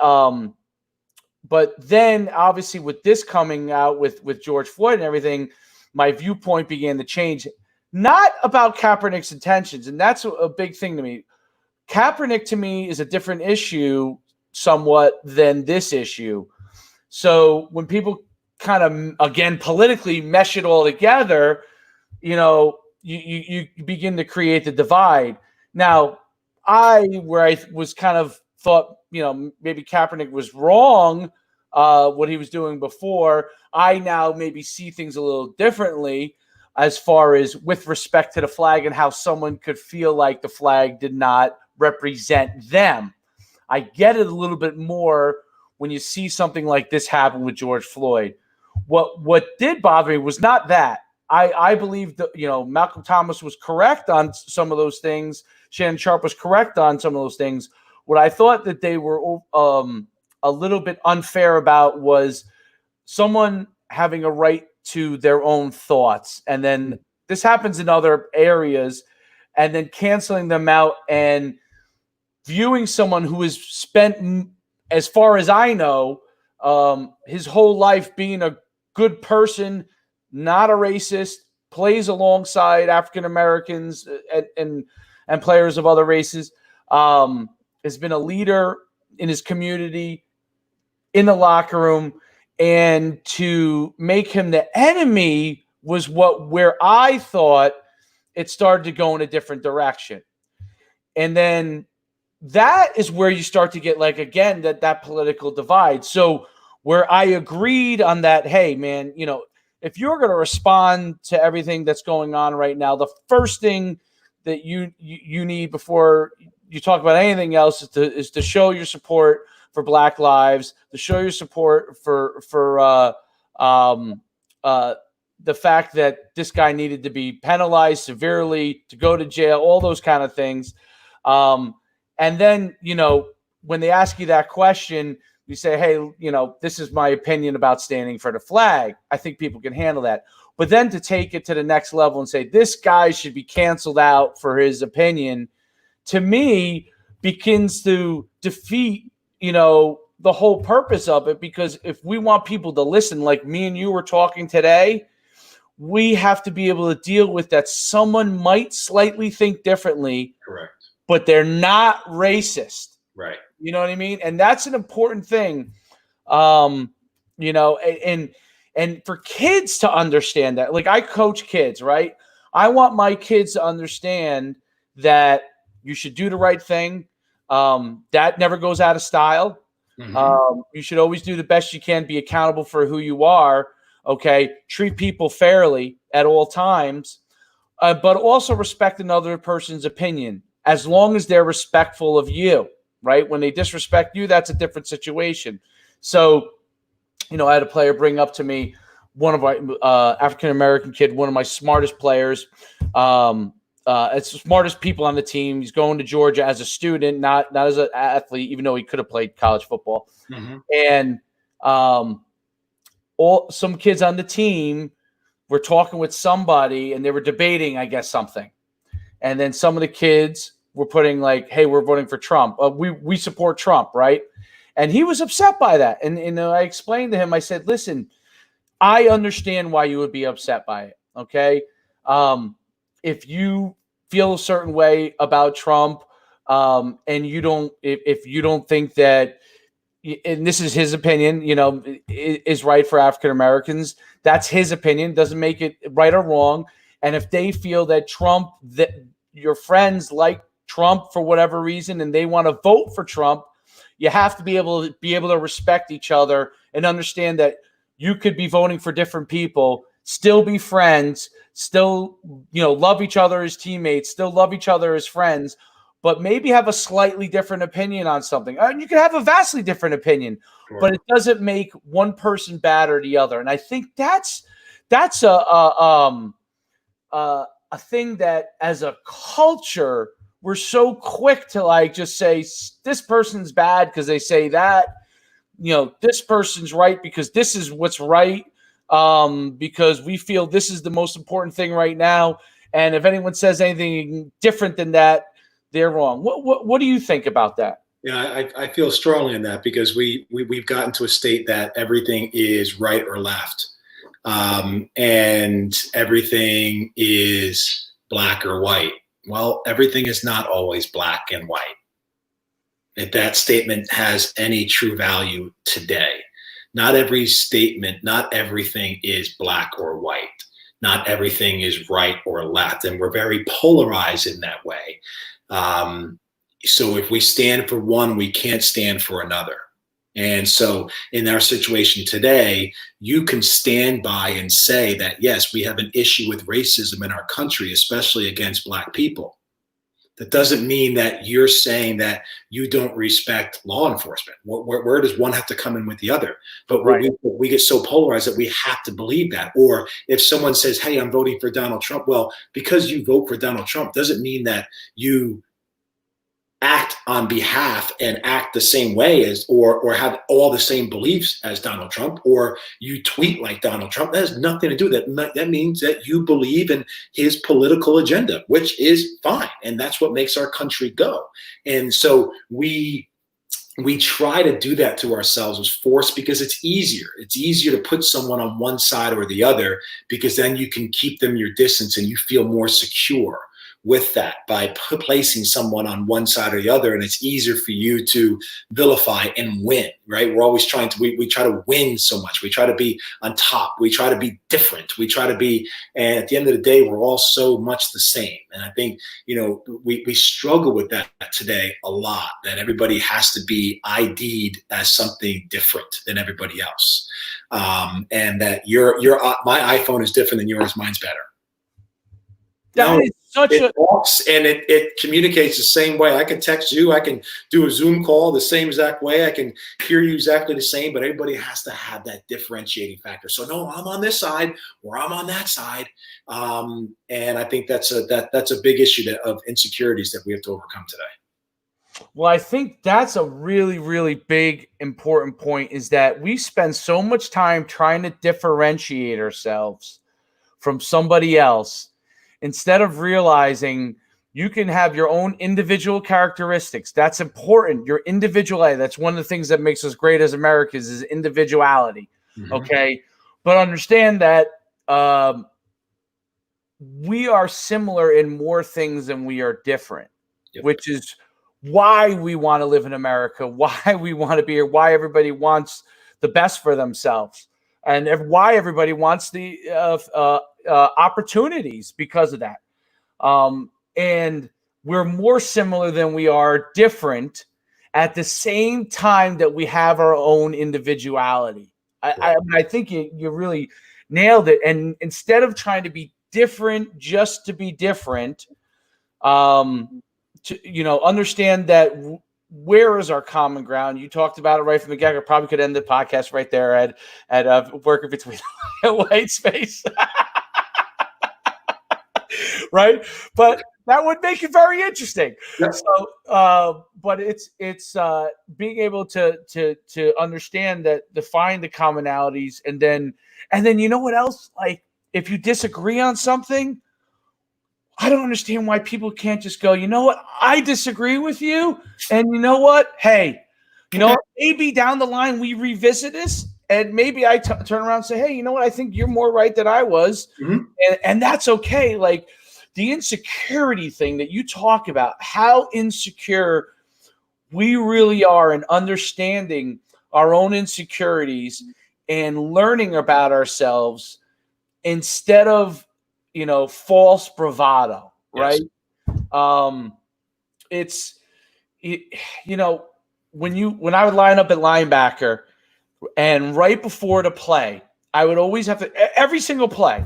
then obviously with this coming out with George Floyd and everything, my viewpoint began to change, not about Kaepernick's intentions. And that's a big thing to me. Kaepernick to me is a different issue somewhat than this issue. So when people kind of, again, politically mesh it all together, you begin to create the divide. Now, where I was kind of thought, maybe Kaepernick was wrong, what he was doing before, I now maybe see things a little differently as far as with respect to the flag and how someone could feel like the flag did not represent them. I get it a little bit more when you see something like this happen with George Floyd. What did bother me was not that. I believe that, Malcolm Thomas was correct on some of those things. Shannon Sharpe was correct on some of those things. What I thought that they were a little bit unfair about was someone having a right to their own thoughts. And then this happens in other areas, and then canceling them out and viewing someone who has spent, as far as I know, his whole life being a good person, not a racist, plays alongside African Americans and players of other races, has been a leader in his community, in the locker room, and to make him the enemy was where I thought it started to go in a different direction. And then that is where you start to get, like, again, that political divide. So where I agreed on that, hey, man, if you're going to respond to everything that's going on right now, the first thing that you need before you talk about anything else is to show your support for Black lives, to show your support for the fact that this guy needed to be penalized severely, to go to jail, all those kind of things. And then, when they ask you that question, you say, hey, this is my opinion about standing for the flag. I think people can handle that. But then to take it to the next level and say, this guy should be canceled out for his opinion, to me, begins to defeat, the whole purpose of it, because if we want people to listen, like me and you were talking today, we have to be able to deal with that someone might slightly think differently. Correct. But they're not racist. Right. You know what I mean? And that's an important thing. You know, and for kids to understand that, like I coach kids, right? I want my kids to understand that you should do the right thing. That never goes out of style. Mm-hmm. You should always do the best you can, be accountable for who you are. Okay. Treat people fairly at all times, but also respect another person's opinion as long as they're respectful of you, right? When they disrespect you, that's a different situation. So, you know, I had a player bring up to me, one of my African-American kid, one of my smartest players. It's the smartest people on the team. He's going to Georgia as a student, not as an athlete, even though he could have played college football. Mm-hmm. And some kids on the team were talking with somebody and they were debating, I guess, something. And then some of the kids were putting like, hey, we're voting for Trump. We support Trump, right? And he was upset by that. And I explained to him, I said, listen, I understand why you would be upset by it, okay? If you feel a certain way about Trump and you don't, if you don't think that, and this is his opinion, you know, is right for African Americans, that's his opinion, doesn't make it right or wrong. And if they feel that Trump, that your friends like Trump for whatever reason, and they want to vote for Trump, you have to be able to respect each other and understand that you could be voting for different people, still be friends, still, you know, love each other as teammates, still love each other as friends, but maybe have a slightly different opinion on something. You can have a vastly different opinion, sure, but it doesn't make one person bad or the other. And I think that's a thing that as a culture, we're so quick to like just say this person's bad because they say that, you know, this person's right because this is what's right, because we feel this is the most important thing right now. And if anyone says anything different than that, they're wrong. What do you think about that? Yeah, I feel strongly in that because we've gotten to a state that everything is right or left, and everything is black or white. Well, everything is not always black and white. If that statement has any true value today, not every statement, not everything is black or white. Not everything is right or left, and we're very polarized in that way. So if we stand for one, we can't stand for another. And so in our situation today, you can stand by and say that, yes, we have an issue with racism in our country, especially against Black people. That doesn't mean that you're saying that you don't respect law enforcement. Where does one have to come in with the other? But right, we get so polarized that we have to believe that. Or if someone says, hey, I'm voting for Donald Trump. Well, because you vote for Donald Trump doesn't mean that you act on behalf and act the same way as, or have all the same beliefs as Donald Trump, or you tweet like Donald Trump. That has nothing to do with that. That means that you believe in his political agenda, which is fine. And that's what makes our country go. And so we try to do that to ourselves as force because it's easier. It's easier to put someone on one side or the other because then you can keep them your distance and you feel more secure with that by placing someone on one side or the other, and it's easier for you to vilify and win, right? We're always trying to, we try to win so much. We try to be on top. We try to be different. We try to be, and at the end of the day, we're all so much the same. And I think, you know, we struggle with that today a lot, that everybody has to be ID'd as something different than everybody else. And that my iPhone is different than yours, mine's better. That is such it walks and it communicates the same way. I can text you. I can do a Zoom call the same exact way. I can hear you exactly the same, but everybody has to have that differentiating factor. So no, I'm on this side or I'm on that side. And I think that's a big issue of insecurities that we have to overcome today. Well, I think that's a really, really big, important point, is that we spend so much time trying to differentiate ourselves from somebody else instead of realizing You can have your own individual characteristics. That's important. Your individuality. That's one of the things that makes us great as Americans is individuality. Mm-hmm. Okay. But understand that we are similar in more things than we are different, which is why we want to live in America, why we want to be here, why everybody wants the best for themselves, and why everybody wants the opportunities because of that. And we're more similar than we are different at the same time that we have our own individuality. I think you really nailed it. And instead of trying to be different just to be different, understand that where is our common ground? You talked about it right from the get-go. Probably could end the podcast right there at working between white space. Right, but that would make it very interesting. Yep. So, but it's being able to understand that, define the commonalities, and then you know what else? Like, if you disagree on something, I don't understand why people can't just go, you know what? I disagree with you, and you know what? Hey, maybe down the line we revisit this, and maybe I turn around and say, hey, you know what? I think you're more right than I was, and that's okay. Like, the insecurity thing that you talk about, how insecure we really are, and understanding our own insecurities and learning about ourselves instead of, false bravado, right? Yes. When I would line up at linebacker, and right before the play, I would always have to, every single play,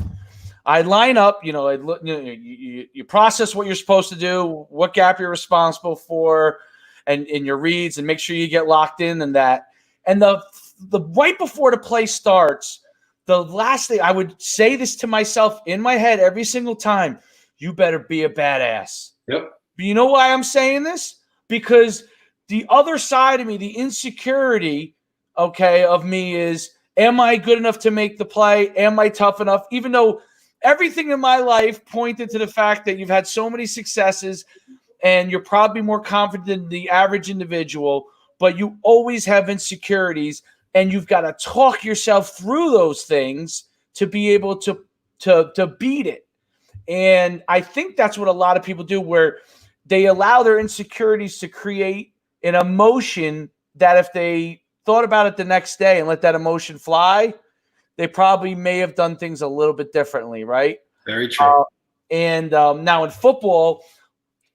I'd line up, you process what you're supposed to do, what gap you're responsible for, and in your reads, and make sure you get locked in and that. And the right before the play starts, the last thing I would say this to myself in my head every single time: you better be a badass. Yep. But you know why I'm saying this? Because the other side of me, the insecurity, of me is, am I good enough to make the play? Am I tough enough? Even though everything in my life pointed to the fact that you've had so many successes and you're probably more confident than the average individual, but you always have insecurities, and you've got to talk yourself through those things to be able to beat it. And I think that's what a lot of people do, where they allow their insecurities to create an emotion that if they thought about it the next day and let that emotion fly, they probably may have done things a little bit differently, right? Very true. Now in football,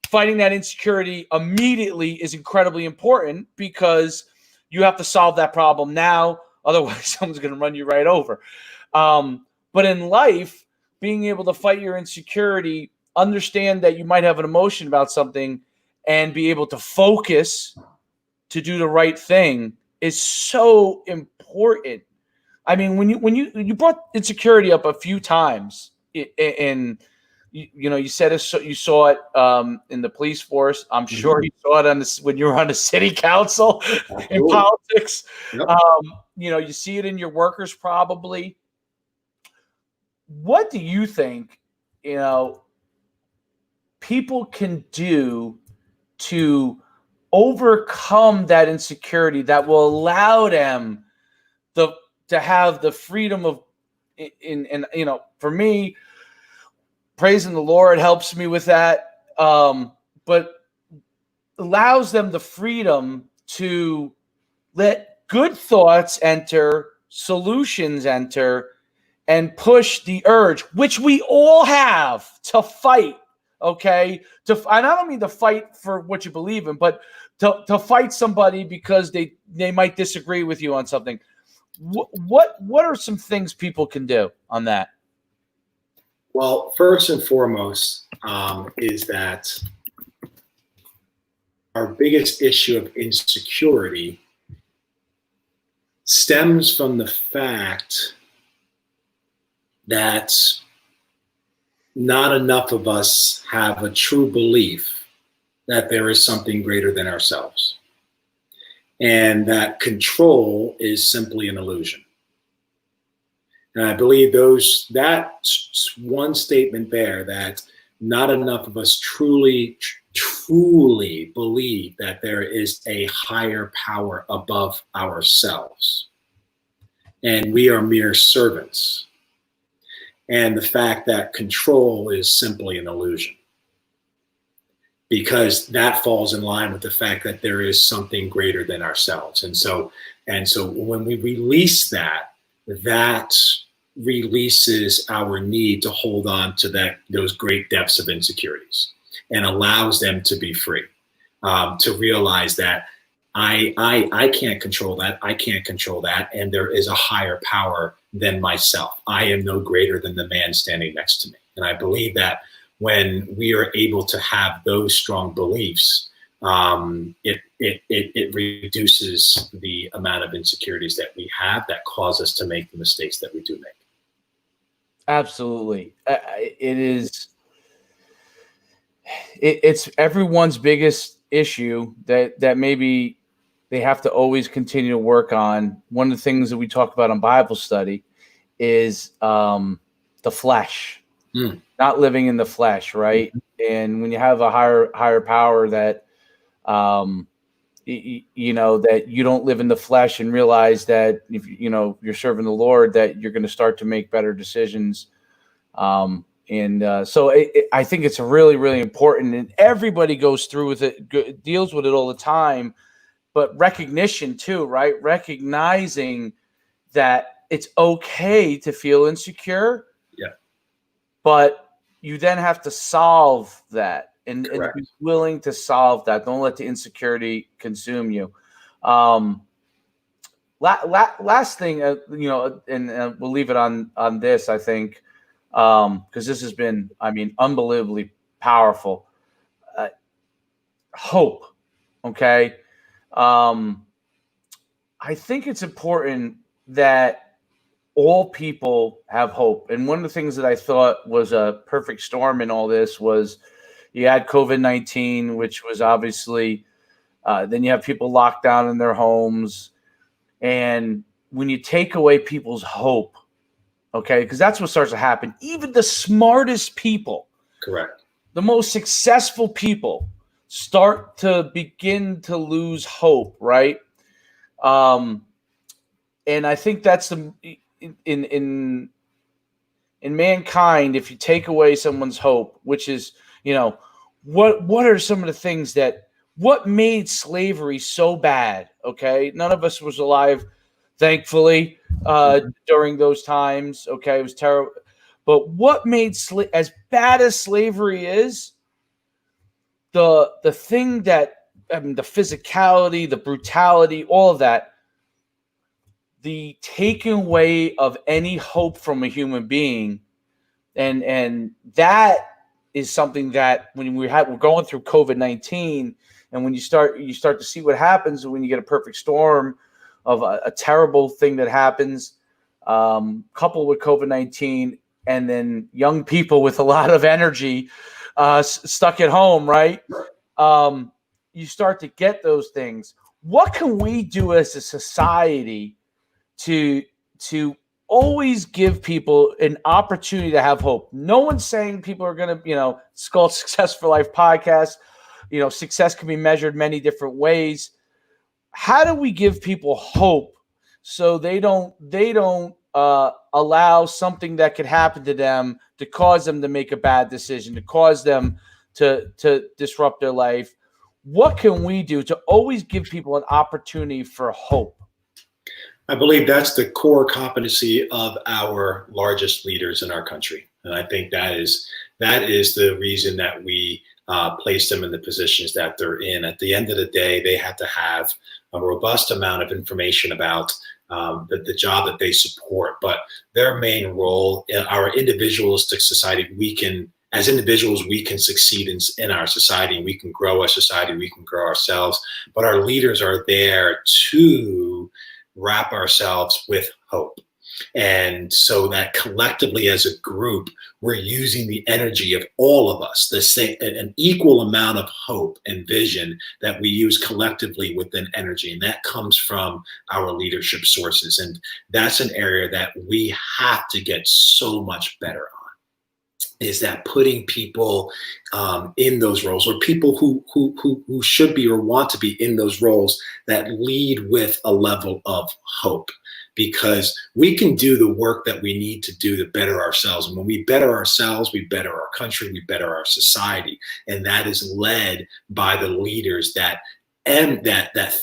fighting that insecurity immediately is incredibly important, because you have to solve that problem now. Otherwise, someone's going to run you right over. But in life, being able to fight your insecurity, understand that you might have an emotion about something, and be able to focus to do the right thing is so important. I mean, when you brought insecurity up a few times, and you said you saw it in the police force. I'm sure you saw it when you were on the city council in politics. Yep. You see it in your workers probably. What do you think, people can do to overcome that insecurity that will allow them to have the freedom of, for me, praising the Lord helps me with that, but allows them the freedom to let good thoughts enter, solutions enter, and push the urge, which we all have, to fight. Okay, and I don't mean to fight for what you believe in, but to fight somebody because they might disagree with you on something. What are some things people can do on that? Well, first and foremost, is that our biggest issue of insecurity stems from the fact that not enough of us have a true belief that there is something greater than ourselves, and that control is simply an illusion. And I believe that one statement there, that not enough of us truly believe that there is a higher power above ourselves, and we are mere servants. And the fact that control is simply an illusion, because that falls in line with the fact that there is something greater than ourselves. And so when we release that, that releases our need to hold on to those great depths of insecurities, and allows them to be free, to realize that I can't control that. I can't control that. And there is a higher power than myself. I am no greater than the man standing next to me. And I believe that when we are able to have those strong beliefs, it reduces the amount of insecurities that we have that cause us to make the mistakes that we do make. Absolutely. It's everyone's biggest issue that maybe they have to always continue to work on. One of the things that we talk about in Bible study is the flesh, not living in the flesh, right? And when you have a higher power that, that you don't live in the flesh, and realize that if you're serving the Lord, that you're going to start to make better decisions. So I think it's really, really important, and everybody goes through with it, deals with it all the time. But recognition too, right? Recognizing that it's okay to feel insecure. Yeah. But you then have to solve that and be willing to solve that. Don't let the insecurity consume you. Last thing, and we'll leave it on this, I think, because this has been, unbelievably powerful. Hope. Okay. I think it's important that all people have hope. And one of the things that I thought was a perfect storm in all this was you had COVID-19, which was obviously, then you have people locked down in their homes. And when you take away people's hope, okay, because that's what starts to happen. Even the smartest people, correct, the most successful people start to begin to lose hope, right? And I think that's in mankind, if you take away someone's hope, which is, what are some of the things what made slavery so bad? Okay. None of us was alive, thankfully, during those times. Okay. It was terrible. But what made as bad as slavery is, the thing that, the physicality, the brutality, all of that, the taking away of any hope from a human being, and that is something that when we're going through COVID-19, and when you start to see what happens when you get a perfect storm of a terrible thing that happens, coupled with COVID-19, and then young people with a lot of energy stuck at home, right? You start to get those things. What can we do as a society to always give people an opportunity to have hope? No one's saying people are going to, it's called Success for Life podcast. Success can be measured many different ways. How do we give people hope so they don't allow something that could happen to them to cause them to make a bad decision, to cause them to disrupt their life? What can we do to always give people an opportunity for hope? I believe that's the core competency of our largest leaders in our country. And I think that is the reason that we place them in the positions that they're in. At the end of the day, they have to have a robust amount of information about the job that they support. But their main role in our individualistic society, as individuals, we can succeed in our society, we can grow our society, we can grow ourselves. But our leaders are there to wrap ourselves with hope. And so that collectively as a group, we're using the energy of all of us, an equal amount of hope and vision that we use collectively within energy. And that comes from our leadership sources. And that's an area that we have to get so much better on. is that putting people in those roles, or people who should be or want to be in those roles, that lead with a level of hope, because we can do the work that we need to do to better ourselves. And when we better ourselves, we better our country, we better our society. And that is led by the leaders that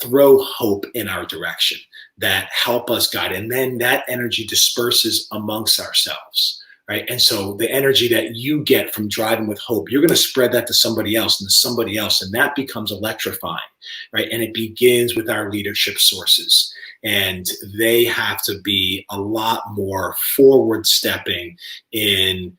throw hope in our direction, that help us guide. And then that energy disperses amongst ourselves. Right. And so the energy that you get from driving with hope, you're going to spread that to somebody else and to somebody else. And that becomes electrifying. Right. And it begins with our leadership sources. And they have to be a lot more forward stepping in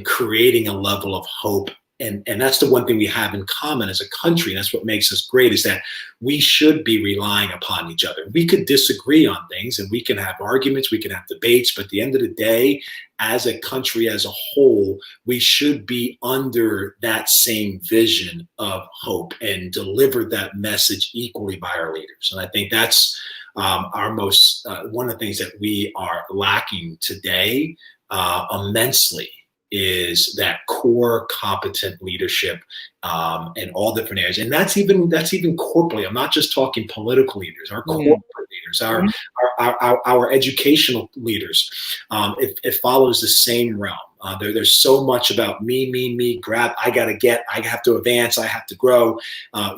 creating a level of hope. And that's the one thing we have in common as a country. And that's what makes us great, is that we should be relying upon each other. We could disagree on things and we can have arguments, we can have debates, but at the end of the day, as a country as a whole, we should be under that same vision of hope and deliver that message equally by our leaders. And I think that's our most, one of the things that we are lacking today immensely, is that core competent leadership in all different areas. And that's even corporately. I'm not just talking political leaders, our corporate leaders, our educational leaders. It follows the same realm. There's so much about me, grab, I have to advance, I have to grow.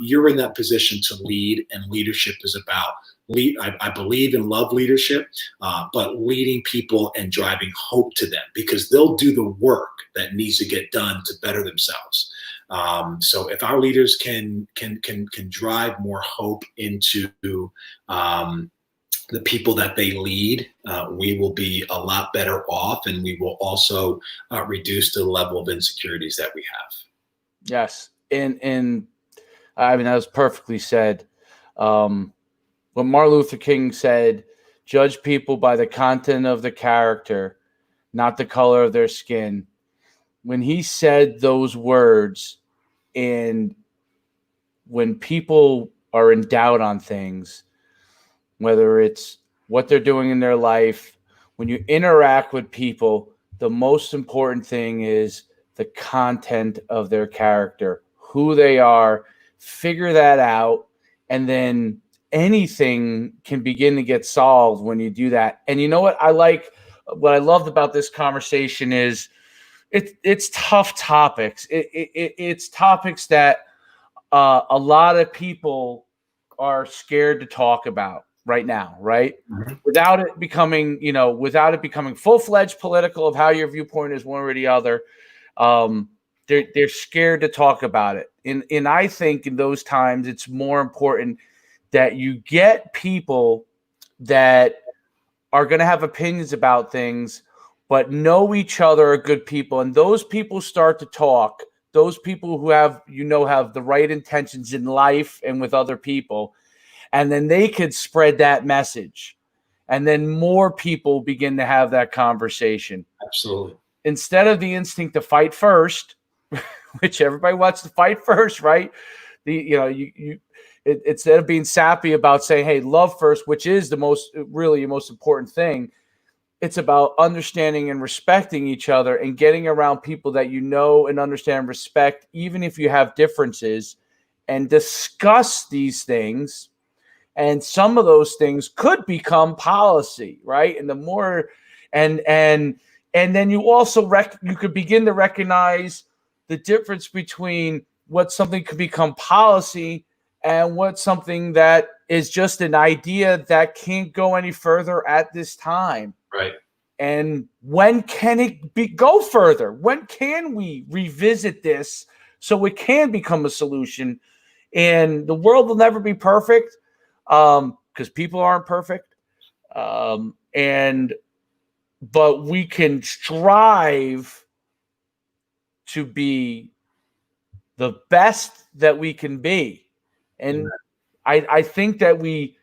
You're in that position to lead, and leadership is about I believe in love leadership, but leading people and driving hope to them, because they'll do the work that needs to get done to better themselves. So if our leaders can drive more hope into the people that they lead, we will be a lot better off, and we will also reduce the level of insecurities that we have. Yes, and I mean, that was perfectly said. When Martin Luther King said, "Judge people by the content of the character, not the color of their skin." When he said those words, and when people are in doubt on things, whether it's what they're doing in their life, when you interact with people, the most important thing is the content of their character, who they are. Figure that out, and then anything can begin to get solved when you do that. And you know what I loved about this conversation is it's tough topics. It's topics that a lot of people are scared to talk about right now, right? Mm-hmm. Without it becoming full-fledged political of how your viewpoint is one or the other. They're scared to talk about it. And I think in those times, it's more important that you get people that are going to have opinions about things, but know each other are good people. And those people start to talk, those people who have the right intentions in life and with other people, and then they could spread that message. And then more people begin to have that conversation. Absolutely. Instead of the instinct to fight first, which everybody wants to fight first, right? Instead of being sappy about saying, hey, love first, which is the most important thing, it's about understanding and respecting each other and getting around people that you know and understand and respect, even if you have differences, and discuss these things. And some of those things could become policy, right? And the more, and then you also you could begin to recognize the difference between what something could become policy and what something that is just an idea that can't go any further at this time. Right. And when can it go further? When can we revisit this so it can become a solution? And the world will never be perfect because people aren't perfect. But we can strive to be the best that we can be. And I think that we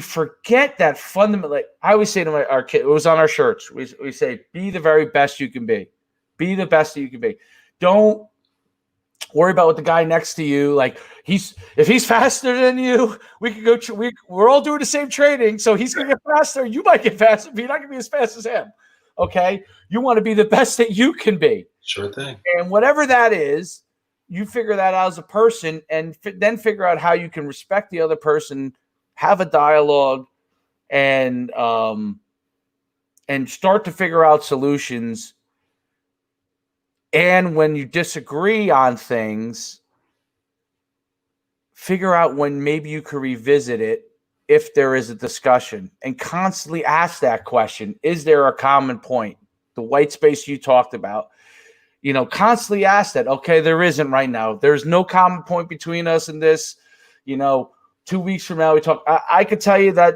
forget that fundamentally. I always say to our kid, it was on our shirts. We say, be the very best you can be. Be the best that you can be. Don't worry about what the guy next to you, like if he's faster than you, we could go. We're all doing the same training, so he's going to get faster. You might get faster, but you're not going to be as fast as him. Okay, you want to be the best that you can be. Sure thing. And whatever that is, you figure that out as a person, and then figure out how you can respect the other person, have a dialogue, and start to figure out solutions. And when you disagree on things, figure out when maybe you could revisit it if there is a discussion, and constantly ask that question. Is there a common point? The white space you talked about. Constantly ask that. Okay, there isn't right now. There's no common point between us in this. 2 weeks from now, we talk. I could tell you that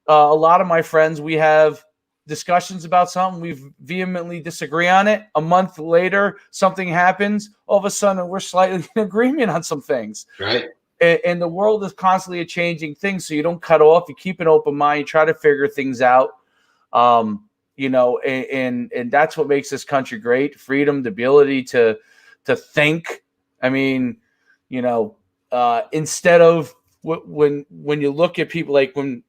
a lot of my friends, we have discussions about something. We vehemently disagree on it. A month later, something happens. All of a sudden, we're slightly in agreement on some things. Right. And the world is constantly a changing thing. So you don't cut off. You keep an open mind. You try to figure things out. And that's what makes this country great. Freedom, the ability to think. I mean, instead of when you look at people, like when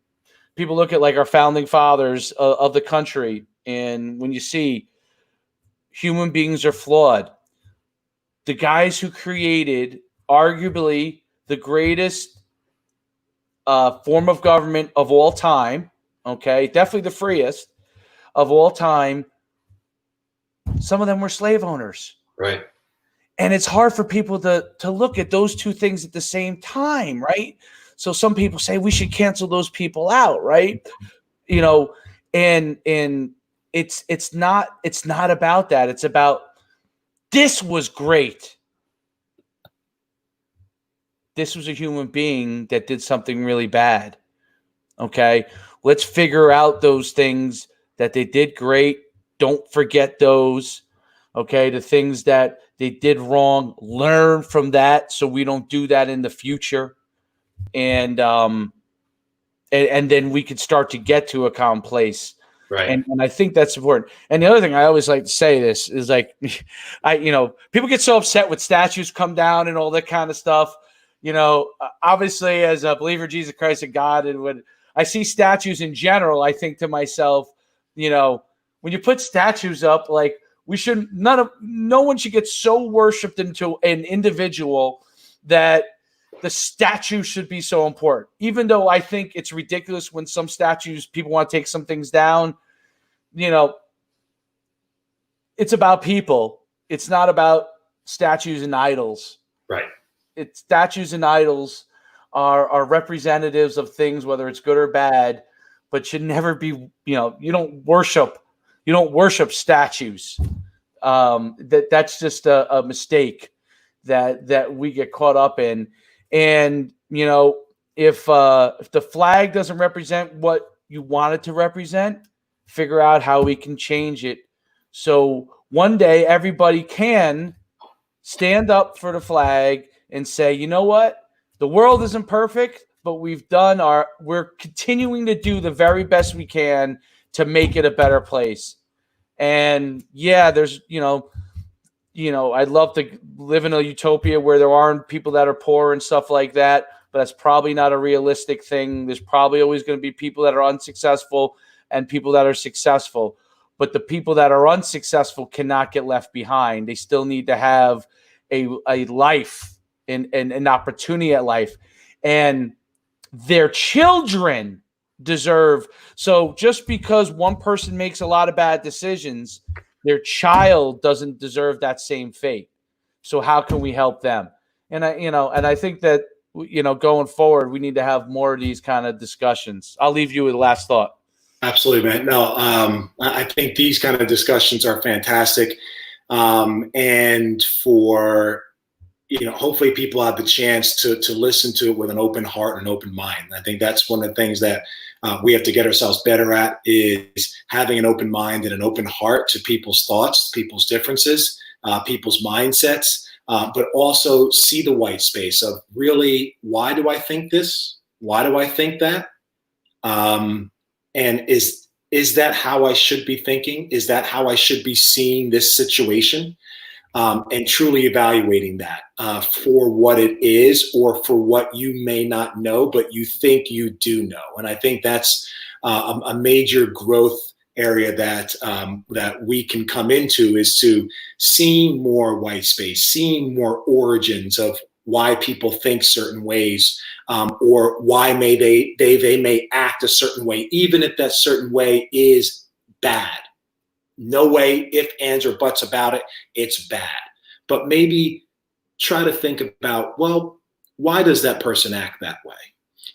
people look at like our founding fathers of the country, and when you see human beings are flawed, the guys who created arguably the greatest form of government of all time, okay, definitely the freest of all time, some of them were slave owners. Right. And it's hard for people to look at those two things at the same time, right? So some people say we should cancel those people out, right? And it's not about that. It's about, this was great. This was a human being that did something really bad. Okay, let's figure out those things that they did great. Don't forget those. Okay, the things that they did wrong, learn from that so we don't do that in the future. And then we could start to get to a calm place. Right. And I think that's important. And the other thing I always like to say this is, like, people get so upset with statues come down and all that kind of stuff. Obviously, as a believer of Jesus Christ and God, and when I see statues in general, I think to myself, when you put statues up, like, no one should get so worshipped into an individual that the statue should be so important. Even though I think it's ridiculous when some statues, people want to take some things down, it's about people. It's not about statues and idols. Right. It's statues and idols are representatives of things, whether it's good or bad, but should never be, you don't worship statues. That's just a mistake that we get caught up in. And, if the flag doesn't represent what you want it to represent, figure out how we can change it. So one day everybody can stand up for the flag and say, you know what? The world isn't perfect, but we're continuing to do the very best we can to make it a better place. And yeah, there's, I'd love to live in a utopia where there aren't people that are poor and stuff like that, but that's probably not a realistic thing. There's probably always going to be people that are unsuccessful and people that are successful, but the people that are unsuccessful cannot get left behind. They still need to have a life and an opportunity at life, and their children deserve. So just because one person makes a lot of bad decisions, their child doesn't deserve that same fate. So how can we help them? And I think that, going forward, we need to have more of these kind of discussions. I'll leave you with the last thought. Absolutely, man. No, I think these kind of discussions are fantastic. And for, hopefully people have the chance to listen to it with an open heart and an open mind. I think that's one of the things that we have to get ourselves better at, is having an open mind and an open heart to people's thoughts, people's differences, people's mindsets, but also see the white space of, really, why do I think this? Why do I think that? And is that how I should be thinking? Is that how I should be seeing this situation? And truly evaluating that for what it is, or for what you may not know, but you think you do know. And I think that's a major growth area that that we can come into, is to seeing more white space, seeing more origins of why people think certain ways, or why they may act a certain way, even if that certain way is bad. No way, if, ands, or buts about it. It's bad. But maybe try to think about, well, why does that person act that way?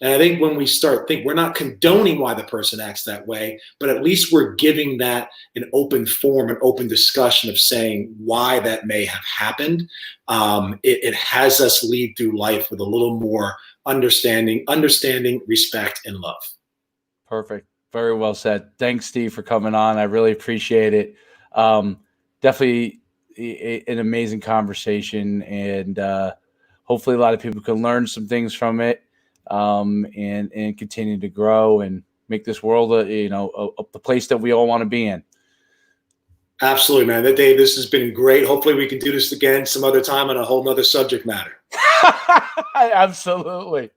And I think when we start thinking, we're not condoning why the person acts that way, but at least we're giving that an open forum, an open discussion of saying why that may have happened. It has us lead through life with a little more understanding, respect, and love. Perfect. Very well said. Thanks, Steve, for coming on. I really appreciate it. Definitely an amazing conversation, and hopefully a lot of people can learn some things from it, and continue to grow and make this world the place that we all want to be in. Absolutely, man. Dave, this has been great. Hopefully we can do this again some other time on a whole nother subject matter. Absolutely.